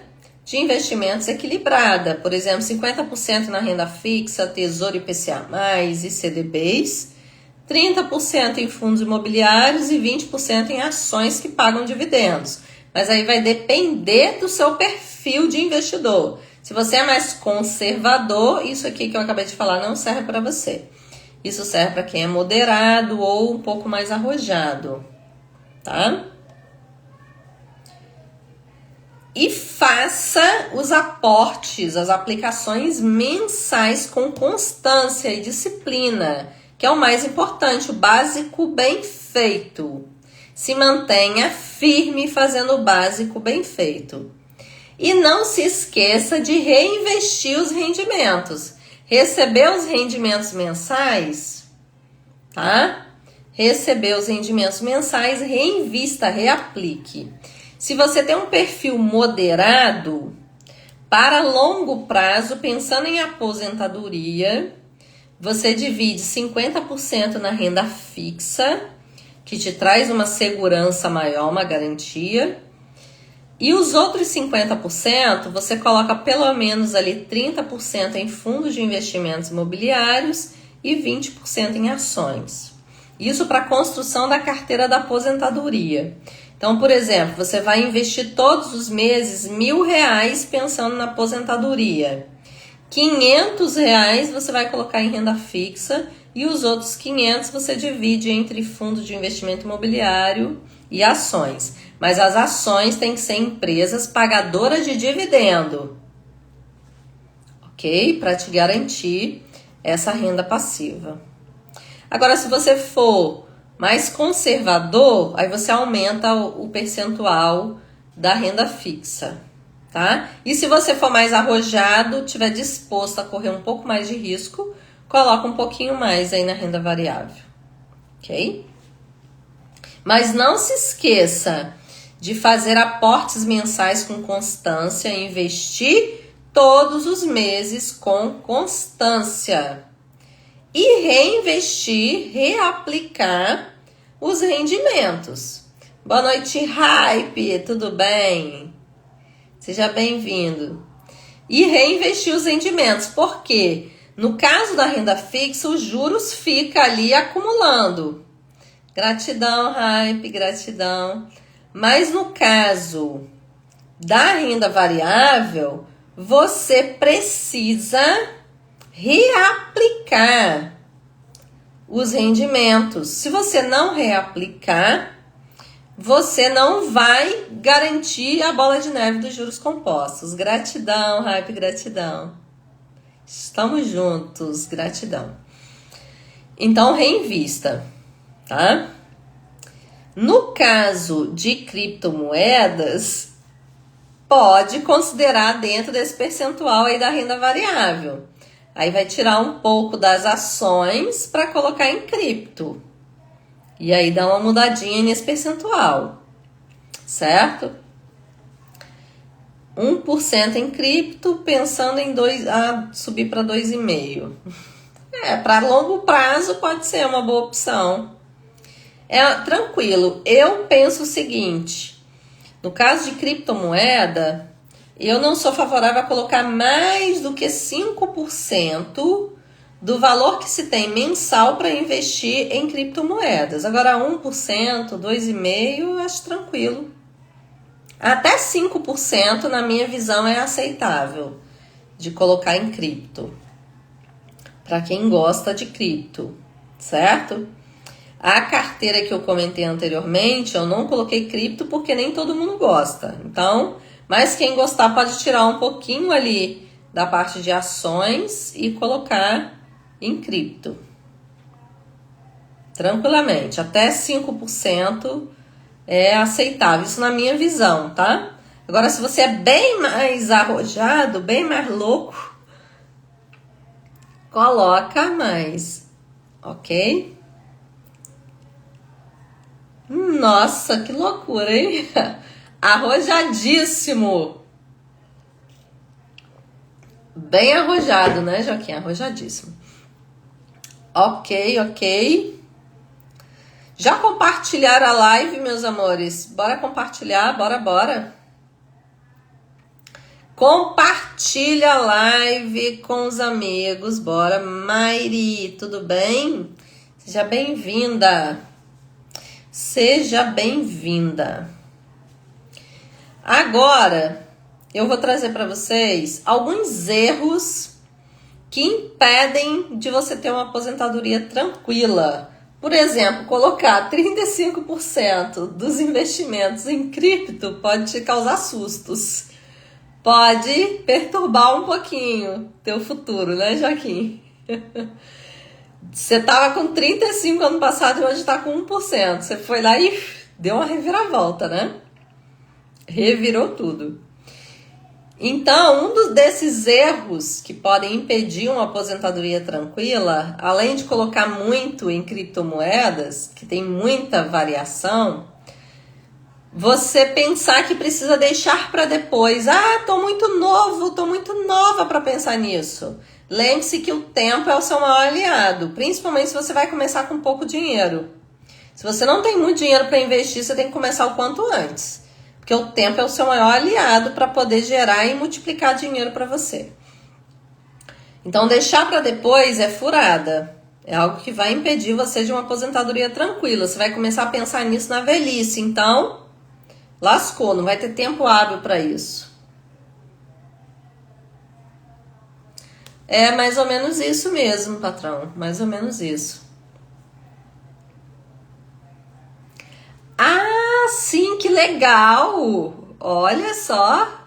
Speaker 1: de investimentos equilibrada. Por exemplo, 50% na renda fixa, Tesouro IPCA+, e CDBs, 30% em fundos imobiliários e 20% em ações que pagam dividendos. Mas aí vai depender do seu perfil de investidor. Se você é mais conservador, isso aqui que eu acabei de falar não serve para você. Isso serve para quem é moderado ou um pouco mais arrojado, tá? E faça os aportes, as aplicações mensais com constância e disciplina, que é o mais importante, o básico bem feito. Se mantenha firme fazendo o básico bem feito. E não se esqueça de reinvestir os rendimentos. Receber os rendimentos mensais, tá? Receber os rendimentos mensais, reinvista, reaplique. Se você tem um perfil moderado, para longo prazo, pensando em aposentadoria, você divide 50% na renda fixa, que te traz uma segurança maior, uma garantia. E os outros 50%, você coloca pelo menos ali 30% em fundos de investimentos imobiliários e 20% em ações. Isso para a construção da carteira da aposentadoria. Então, por exemplo, você vai investir todos os meses R$1.000 pensando na aposentadoria. R$500 você vai colocar em renda fixa e os outros 500 você divide entre fundos de investimento imobiliário e ações. Mas as ações têm que ser empresas pagadoras de dividendo, ok? Para te garantir essa renda passiva. Agora, se você for mais conservador, aí você aumenta o percentual da renda fixa, tá? E se você for mais arrojado, tiver disposto a correr um pouco mais de risco, coloca um pouquinho mais aí na renda variável, ok? Mas não se esqueça de fazer aportes mensais com constância e investir todos os meses com constância. E reinvestir, reaplicar os rendimentos. Boa noite, Hype, tudo bem? Seja bem-vindo. E reinvestir os rendimentos, porque no caso da renda fixa, os juros ficam ali acumulando. Gratidão, Hype, gratidão. Mas no caso da renda variável, você precisa reaplicar os rendimentos. Se você não reaplicar, você não vai garantir a bola de neve dos juros compostos. Gratidão, Hype, gratidão. Estamos juntos, gratidão. Então, reinvista, tá? No caso de criptomoedas, pode considerar dentro desse percentual aí da renda variável. Aí vai tirar um pouco das ações para colocar em cripto. E aí dá uma mudadinha nesse percentual, certo? 1% em cripto, pensando em subir para 2,5%. Para longo prazo pode ser uma boa opção. Tranquilo, eu penso o seguinte, no caso de criptomoeda, eu não sou favorável a colocar mais do que 5% do valor que se tem mensal para investir em criptomoedas. Agora 1%, 2,5%, eu acho tranquilo. Até 5%, na minha visão, é aceitável de colocar em cripto. Para quem gosta de cripto, certo? A carteira que eu comentei anteriormente, eu não coloquei cripto porque nem todo mundo gosta. Então, mas quem gostar pode tirar um pouquinho ali da parte de ações e colocar em cripto. Tranquilamente, até 5% é aceitável. Isso na minha visão, tá? Agora, se você é bem mais arrojado, bem mais louco, coloca mais, ok? Nossa, que loucura, hein? Arrojadíssimo. Bem arrojado, né, Joaquim? Arrojadíssimo. Ok. Já compartilharam a live, meus amores? Bora compartilhar, bora. Compartilha a live com os amigos, bora. Mairi, tudo bem? Seja bem-vinda. Seja bem-vinda. Agora, eu vou trazer para vocês alguns erros que impedem de você ter uma aposentadoria tranquila. Por exemplo, colocar 35% dos investimentos em cripto pode te causar sustos. Pode perturbar um pouquinho teu futuro, né, Joaquim? Você tava com 35% ano passado e hoje tá com 1%. Você foi lá e deu uma reviravolta, né? Revirou tudo. Então, desses erros que podem impedir uma aposentadoria tranquila, além de colocar muito em criptomoedas, que tem muita variação, você pensar que precisa deixar para depois. Ah, tô muito novo, tô muito nova para pensar nisso. Lembre-se que o tempo é o seu maior aliado, principalmente se você vai começar com pouco dinheiro. Se você não tem muito dinheiro para investir, você tem que começar o quanto antes. Porque o tempo é o seu maior aliado para poder gerar e multiplicar dinheiro para você. Então, deixar para depois é furada. É algo que vai impedir você de uma aposentadoria tranquila. Você vai começar a pensar nisso na velhice. Então, lascou, não vai ter tempo hábil para isso. É mais ou menos isso mesmo, patrão. Mais ou menos isso. Ah, sim, que legal! Olha só.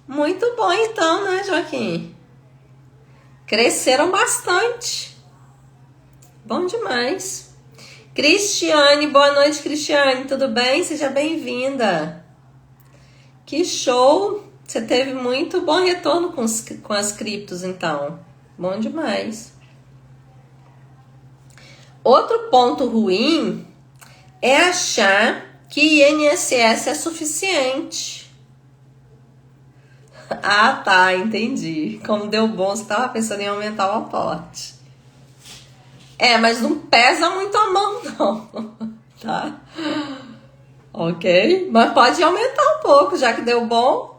Speaker 1: Muito bom então, né, Joaquim? Cresceram bastante. Bom demais. Cristiane, boa noite, Cristiane. Tudo bem? Seja bem-vinda. Que show! Você teve muito bom retorno com as criptos, então. Bom demais. Outro ponto ruim é achar que INSS é suficiente. Ah, tá, entendi. Como deu bom, você estava pensando em aumentar o aporte. Mas não pesa muito a mão, não. Tá? Ok? Mas pode aumentar um pouco, já que deu bom.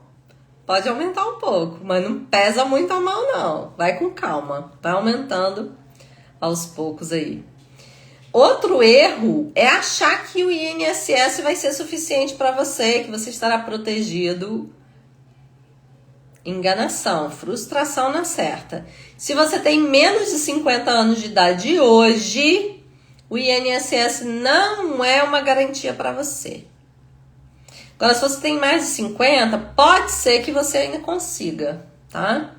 Speaker 1: Pode aumentar um pouco, mas não pesa muito a mão, não. Vai com calma. Vai aumentando aos poucos aí. Outro erro é achar que o INSS vai ser suficiente para você, que você estará protegido. Enganação, frustração na certa. Se você tem menos de 50 anos de idade hoje, o INSS não é uma garantia para você. Agora, se você tem mais de 50, pode ser que você ainda consiga, tá?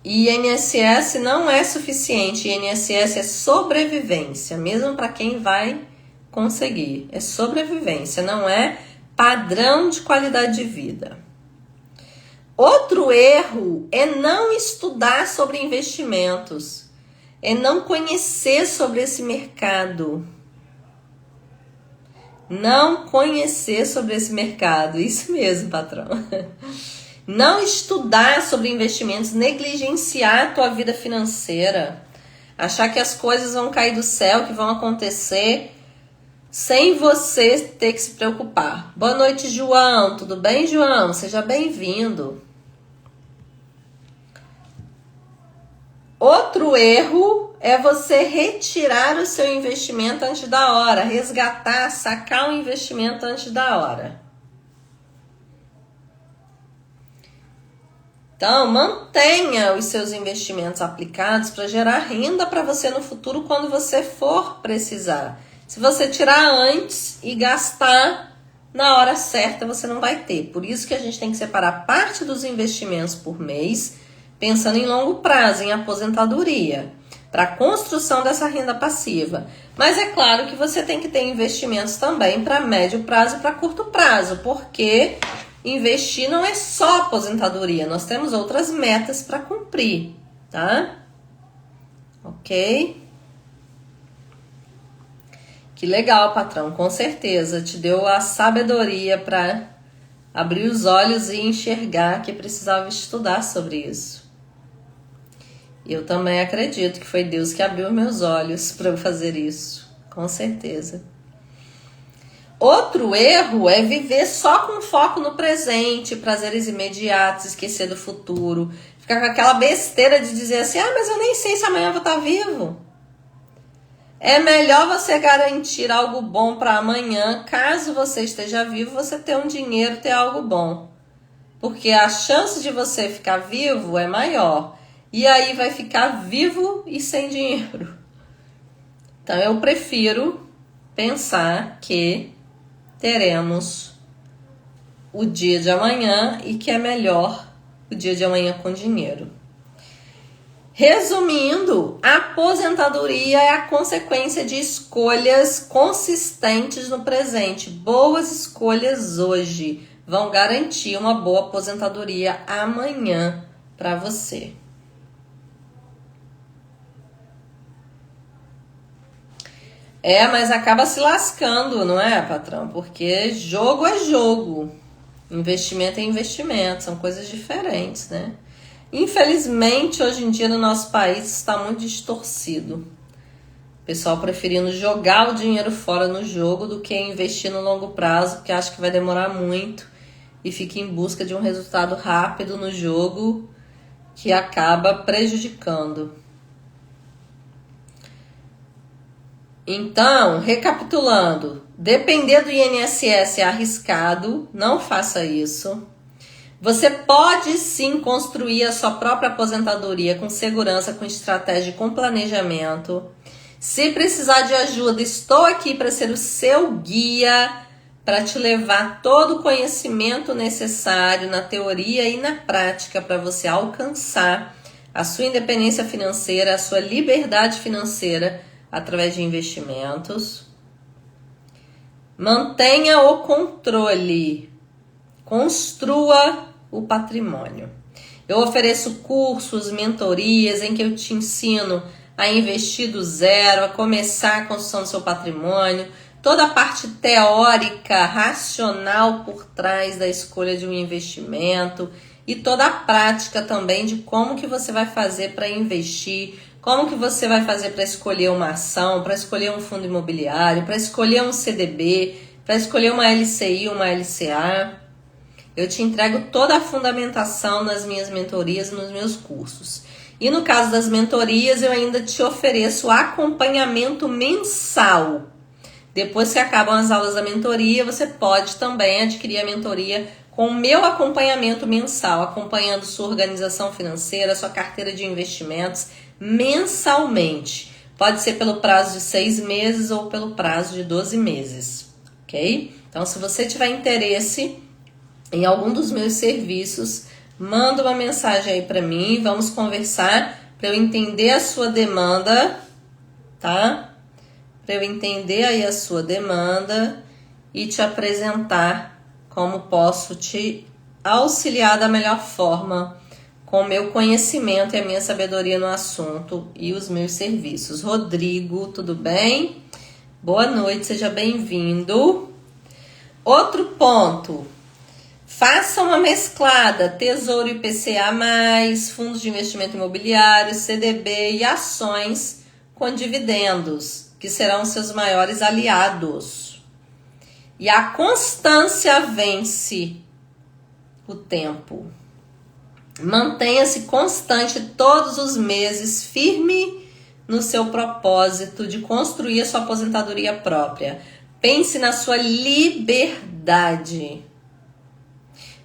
Speaker 1: INSS não é suficiente, INSS é sobrevivência, mesmo para quem vai conseguir. É sobrevivência, não é padrão de qualidade de vida. Outro erro é não estudar sobre investimentos, é não conhecer sobre esse mercado. Não conhecer sobre esse mercado, isso mesmo, patrão. Não estudar sobre investimentos, negligenciar a tua vida financeira, achar que as coisas vão cair do céu, que vão acontecer sem você ter que se preocupar. Boa noite, João. Tudo bem, João? Seja bem-vindo. Outro erro é você retirar o seu investimento antes da hora, resgatar, sacar o investimento antes da hora. Então, mantenha os seus investimentos aplicados para gerar renda para você no futuro quando você for precisar. Se você tirar antes e gastar na hora certa, você não vai ter. Por isso que a gente tem que separar parte dos investimentos por mês, pensando em longo prazo, em aposentadoria, para a construção dessa renda passiva. Mas é claro que você tem que ter investimentos também para médio prazo e para curto prazo, porque investir não é só aposentadoria, nós temos outras metas para cumprir, tá? Ok? Que legal, patrão, com certeza te deu a sabedoria para abrir os olhos e enxergar que precisava estudar sobre isso. Eu também acredito que foi Deus que abriu meus olhos para eu fazer isso, com certeza. Outro erro é viver só com foco no presente, prazeres imediatos, esquecer do futuro. Ficar com aquela besteira de dizer assim, mas eu nem sei se amanhã eu vou estar vivo. É melhor você garantir algo bom para amanhã, caso você esteja vivo, você ter um dinheiro, ter algo bom. Porque a chance de você ficar vivo é maior. E aí vai ficar vivo e sem dinheiro. Então eu prefiro pensar que teremos o dia de amanhã e que é melhor o dia de amanhã com dinheiro. Resumindo, a aposentadoria é a consequência de escolhas consistentes no presente. Boas escolhas hoje vão garantir uma boa aposentadoria amanhã para você. Mas acaba se lascando, não é, patrão? Porque jogo é jogo, investimento é investimento, são coisas diferentes, né? Infelizmente, hoje em dia no nosso país está muito distorcido. O pessoal preferindo jogar o dinheiro fora no jogo do que investir no longo prazo, porque acha que vai demorar muito e fica em busca de um resultado rápido no jogo que acaba prejudicando. Então, recapitulando, depender do INSS é arriscado, não faça isso. Você pode sim construir a sua própria aposentadoria com segurança, com estratégia e com planejamento. Se precisar de ajuda, estou aqui para ser o seu guia, para te levar todo o conhecimento necessário na teoria e na prática para você alcançar a sua independência financeira, a sua liberdade financeira através de investimentos. Mantenha o controle. Construa o patrimônio. Eu ofereço cursos, mentorias em que eu te ensino a investir do zero, a começar a construção do seu patrimônio, toda a parte teórica, racional por trás da escolha de um investimento e toda a prática também de como que você vai fazer para investir, como que você vai fazer para escolher uma ação, para escolher um fundo imobiliário, para escolher um CDB, para escolher uma LCI, uma LCA. Eu te entrego toda a fundamentação nas minhas mentorias e nos meus cursos. E no caso das mentorias, eu ainda te ofereço acompanhamento mensal. Depois que acabam as aulas da mentoria, você pode também adquirir a mentoria com o meu acompanhamento mensal, acompanhando sua organização financeira, sua carteira de investimentos mensalmente. Pode ser pelo prazo de 6 meses ou pelo prazo de 12 meses, ok? Então, se você tiver interesse em algum dos meus serviços, manda uma mensagem aí para mim, vamos conversar para eu entender a sua demanda, tá? Para eu entender aí a sua demanda e te apresentar como posso te auxiliar da melhor forma com o meu conhecimento e a minha sabedoria no assunto e os meus serviços. Rodrigo, tudo bem? Boa noite, seja bem-vindo. Outro ponto, faça uma mesclada, Tesouro IPCA+, fundos de investimento imobiliário, CDB e ações com dividendos, que serão seus maiores aliados. E a constância vence o tempo. Mantenha-se constante todos os meses, firme no seu propósito de construir a sua aposentadoria própria. Pense na sua liberdade.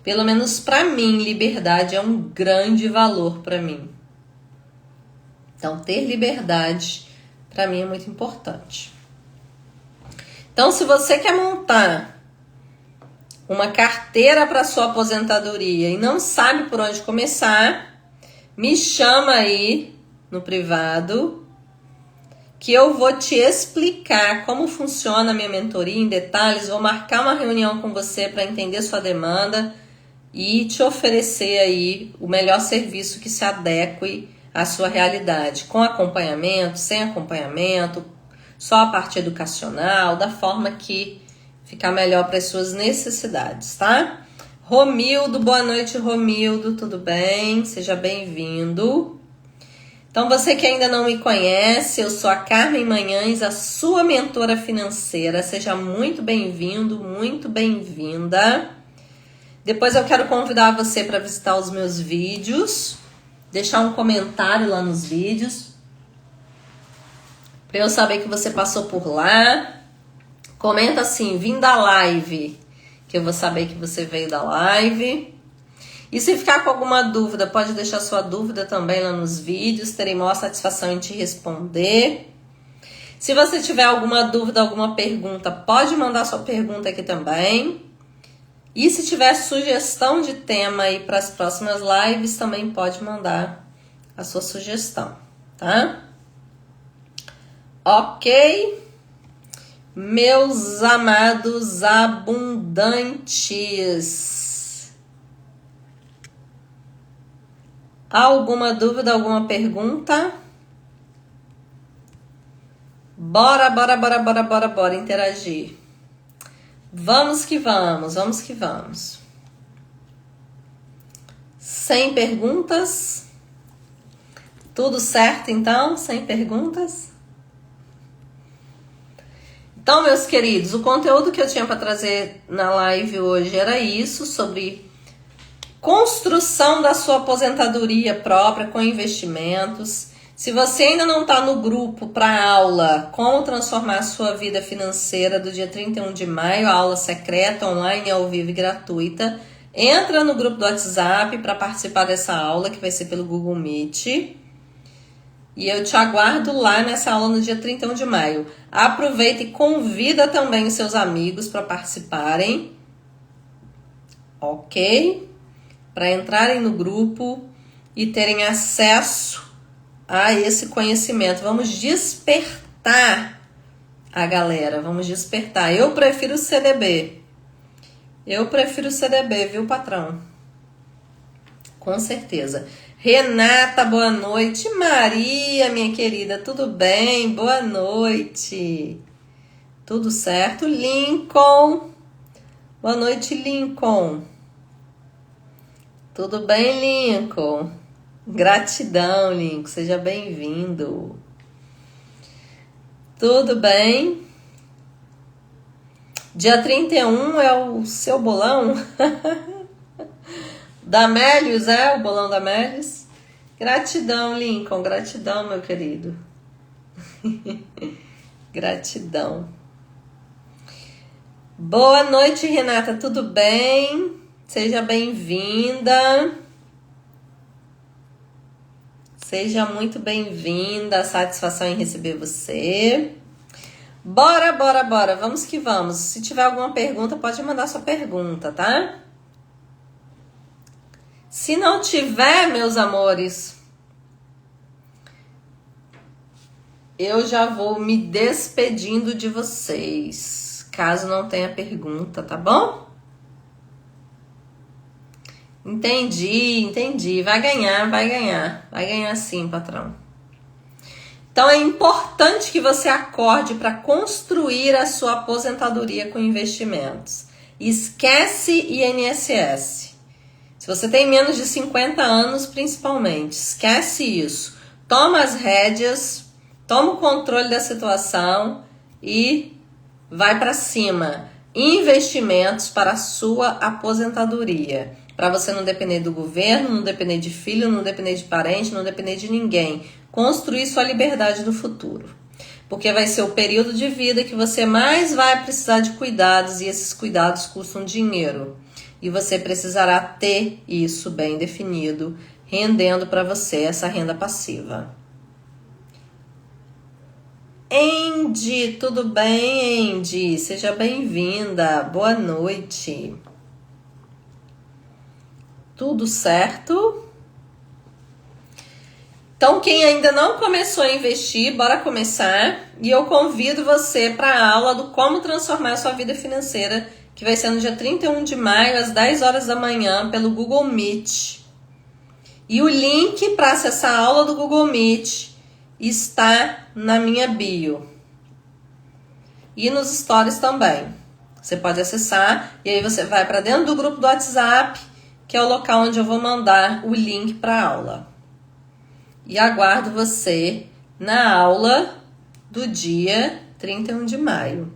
Speaker 1: Pelo menos para mim, liberdade é um grande valor para mim. Então, ter liberdade para mim é muito importante. Então, se você quer montar uma carteira para sua aposentadoria e não sabe por onde começar, me chama aí no privado que eu vou te explicar como funciona a minha mentoria em detalhes. Vou marcar uma reunião com você para entender sua demanda e te oferecer aí o melhor serviço que se adeque à sua realidade, com acompanhamento, sem acompanhamento, só a parte educacional, da forma que ficar melhor para as suas necessidades, tá? Romildo, boa noite, Romildo, tudo bem? Seja bem-vindo. Então, você que ainda não me conhece, eu sou a Carmen Manhães, a sua mentora financeira. Seja muito bem-vindo, muito bem-vinda. Depois eu quero convidar você para visitar os meus vídeos, deixar um comentário lá nos vídeos, para eu saber que você passou por lá. Comenta assim, vim da live, que eu vou saber que você veio da live. E se ficar com alguma dúvida, pode deixar sua dúvida também lá nos vídeos. Terei maior satisfação em te responder. Se você tiver alguma dúvida, alguma pergunta, pode mandar sua pergunta aqui também. E se tiver sugestão de tema aí para as próximas lives, também pode mandar a sua sugestão, tá? Ok? Meus amados abundantes. Alguma dúvida, alguma pergunta? Bora interagir. Vamos que vamos, vamos que vamos. Sem perguntas? Tudo certo então? Sem perguntas? Então, meus queridos, o conteúdo que eu tinha para trazer na live hoje era isso, sobre construção da sua aposentadoria própria com investimentos. Se você ainda não está no grupo para aula Como Transformar a Sua Vida Financeira do dia 31 de maio, a aula secreta, online, ao vivo e gratuita, entra no grupo do WhatsApp para participar dessa aula, que vai ser pelo Google Meet. E eu te aguardo lá nessa aula no dia 31 de maio. Aproveita e convida também os seus amigos para participarem. Ok? Para entrarem no grupo e terem acesso a esse conhecimento. Vamos despertar a galera, vamos despertar. Eu prefiro o CDB. Eu prefiro o CDB, viu, patrão? Com certeza. Renata, boa noite. Maria, minha querida, tudo bem? Boa noite. Tudo certo? Lincoln. Boa noite, Lincoln. Tudo bem, Lincoln? Gratidão, Lincoln. Seja bem-vindo. Tudo bem? Dia 31 é o seu bolão? Da Amélios, é? O bolão da Amélios? Gratidão, Lincoln. Gratidão, meu querido. Gratidão. Boa noite, Renata. Tudo bem? Seja bem-vinda. Seja muito bem-vinda. Satisfação em receber você. Bora. Vamos que vamos. Se tiver alguma pergunta, pode mandar sua pergunta, tá? Se não tiver, meus amores, eu já vou me despedindo de vocês. Caso não tenha pergunta, tá bom? Entendi. Vai ganhar. Vai ganhar sim, patrão. Então é importante que você acorde para construir a sua aposentadoria com investimentos. Esquece INSS. Se você tem menos de 50 anos, principalmente, esquece isso. Toma as rédeas, toma o controle da situação e vai para cima. Investimentos para a sua aposentadoria. Para você não depender do governo, não depender de filho, não depender de parente, não depender de ninguém. Construir sua liberdade no futuro. Porque vai ser o período de vida que você mais vai precisar de cuidados e esses cuidados custam dinheiro. E você precisará ter isso bem definido, rendendo para você essa renda passiva. Andy, tudo bem, Andy? Seja bem-vinda. Boa noite. Tudo certo? Então, quem ainda não começou a investir, bora começar. E eu convido você para a aula do Como Transformar a Sua Vida Financeira, que vai ser no dia 31 de maio, às 10 horas da manhã, pelo Google Meet. E o link para acessar a aula do Google Meet está na minha bio. E nos stories também. Você pode acessar e aí você vai para dentro do grupo do WhatsApp, que é o local onde eu vou mandar o link para a aula. e aguardo você na aula do dia 31 de maio,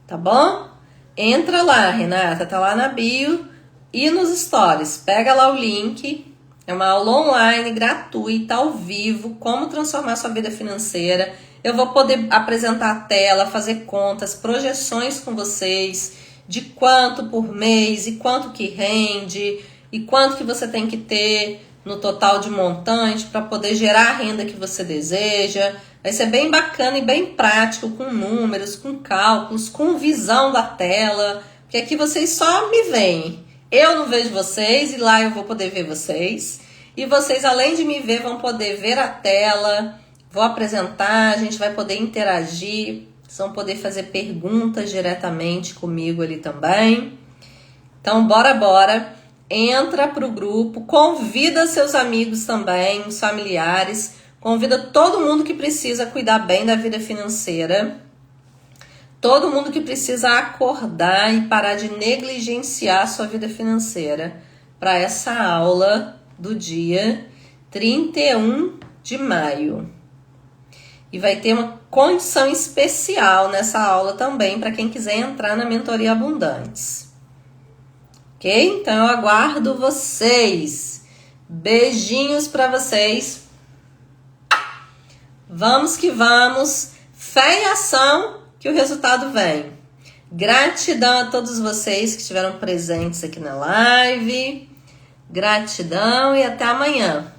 Speaker 1: tá bom? Entra lá, Renata, tá lá na bio e nos stories. Pega lá o link, é uma aula online, gratuita, ao vivo, como transformar sua vida financeira. Eu vou poder apresentar a tela, fazer contas, projeções com vocês, de quanto por mês e quanto que rende e quanto que você tem que ter no total de montante para poder gerar a renda que você deseja. Vai ser bem bacana e bem prático, com números, com cálculos, com visão da tela, porque aqui vocês só me veem. Eu não vejo vocês e lá eu vou poder ver vocês. E vocês, além de me ver, vão poder ver a tela, vou apresentar, a gente vai poder interagir, vocês vão poder fazer perguntas diretamente comigo ali também. Então, bora! Entra pro grupo, convida seus amigos também, os familiares, convida todo mundo que precisa cuidar bem da vida financeira, todo mundo que precisa acordar e parar de negligenciar a sua vida financeira para essa aula do dia 31 de maio. E vai ter uma condição especial nessa aula também para quem quiser entrar na Mentoria Abundantes. Ok? Então eu aguardo vocês. Beijinhos para vocês. Vamos que vamos. Fé e ação que o resultado vem. Gratidão a todos vocês que estiveram presentes aqui na live. Gratidão e até amanhã.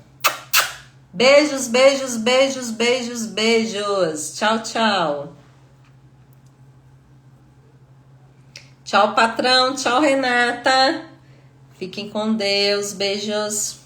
Speaker 1: Beijos, beijos, beijos, beijos, beijos. Tchau, tchau. Tchau, patrão. Tchau, Renata. Fiquem com Deus. Beijos.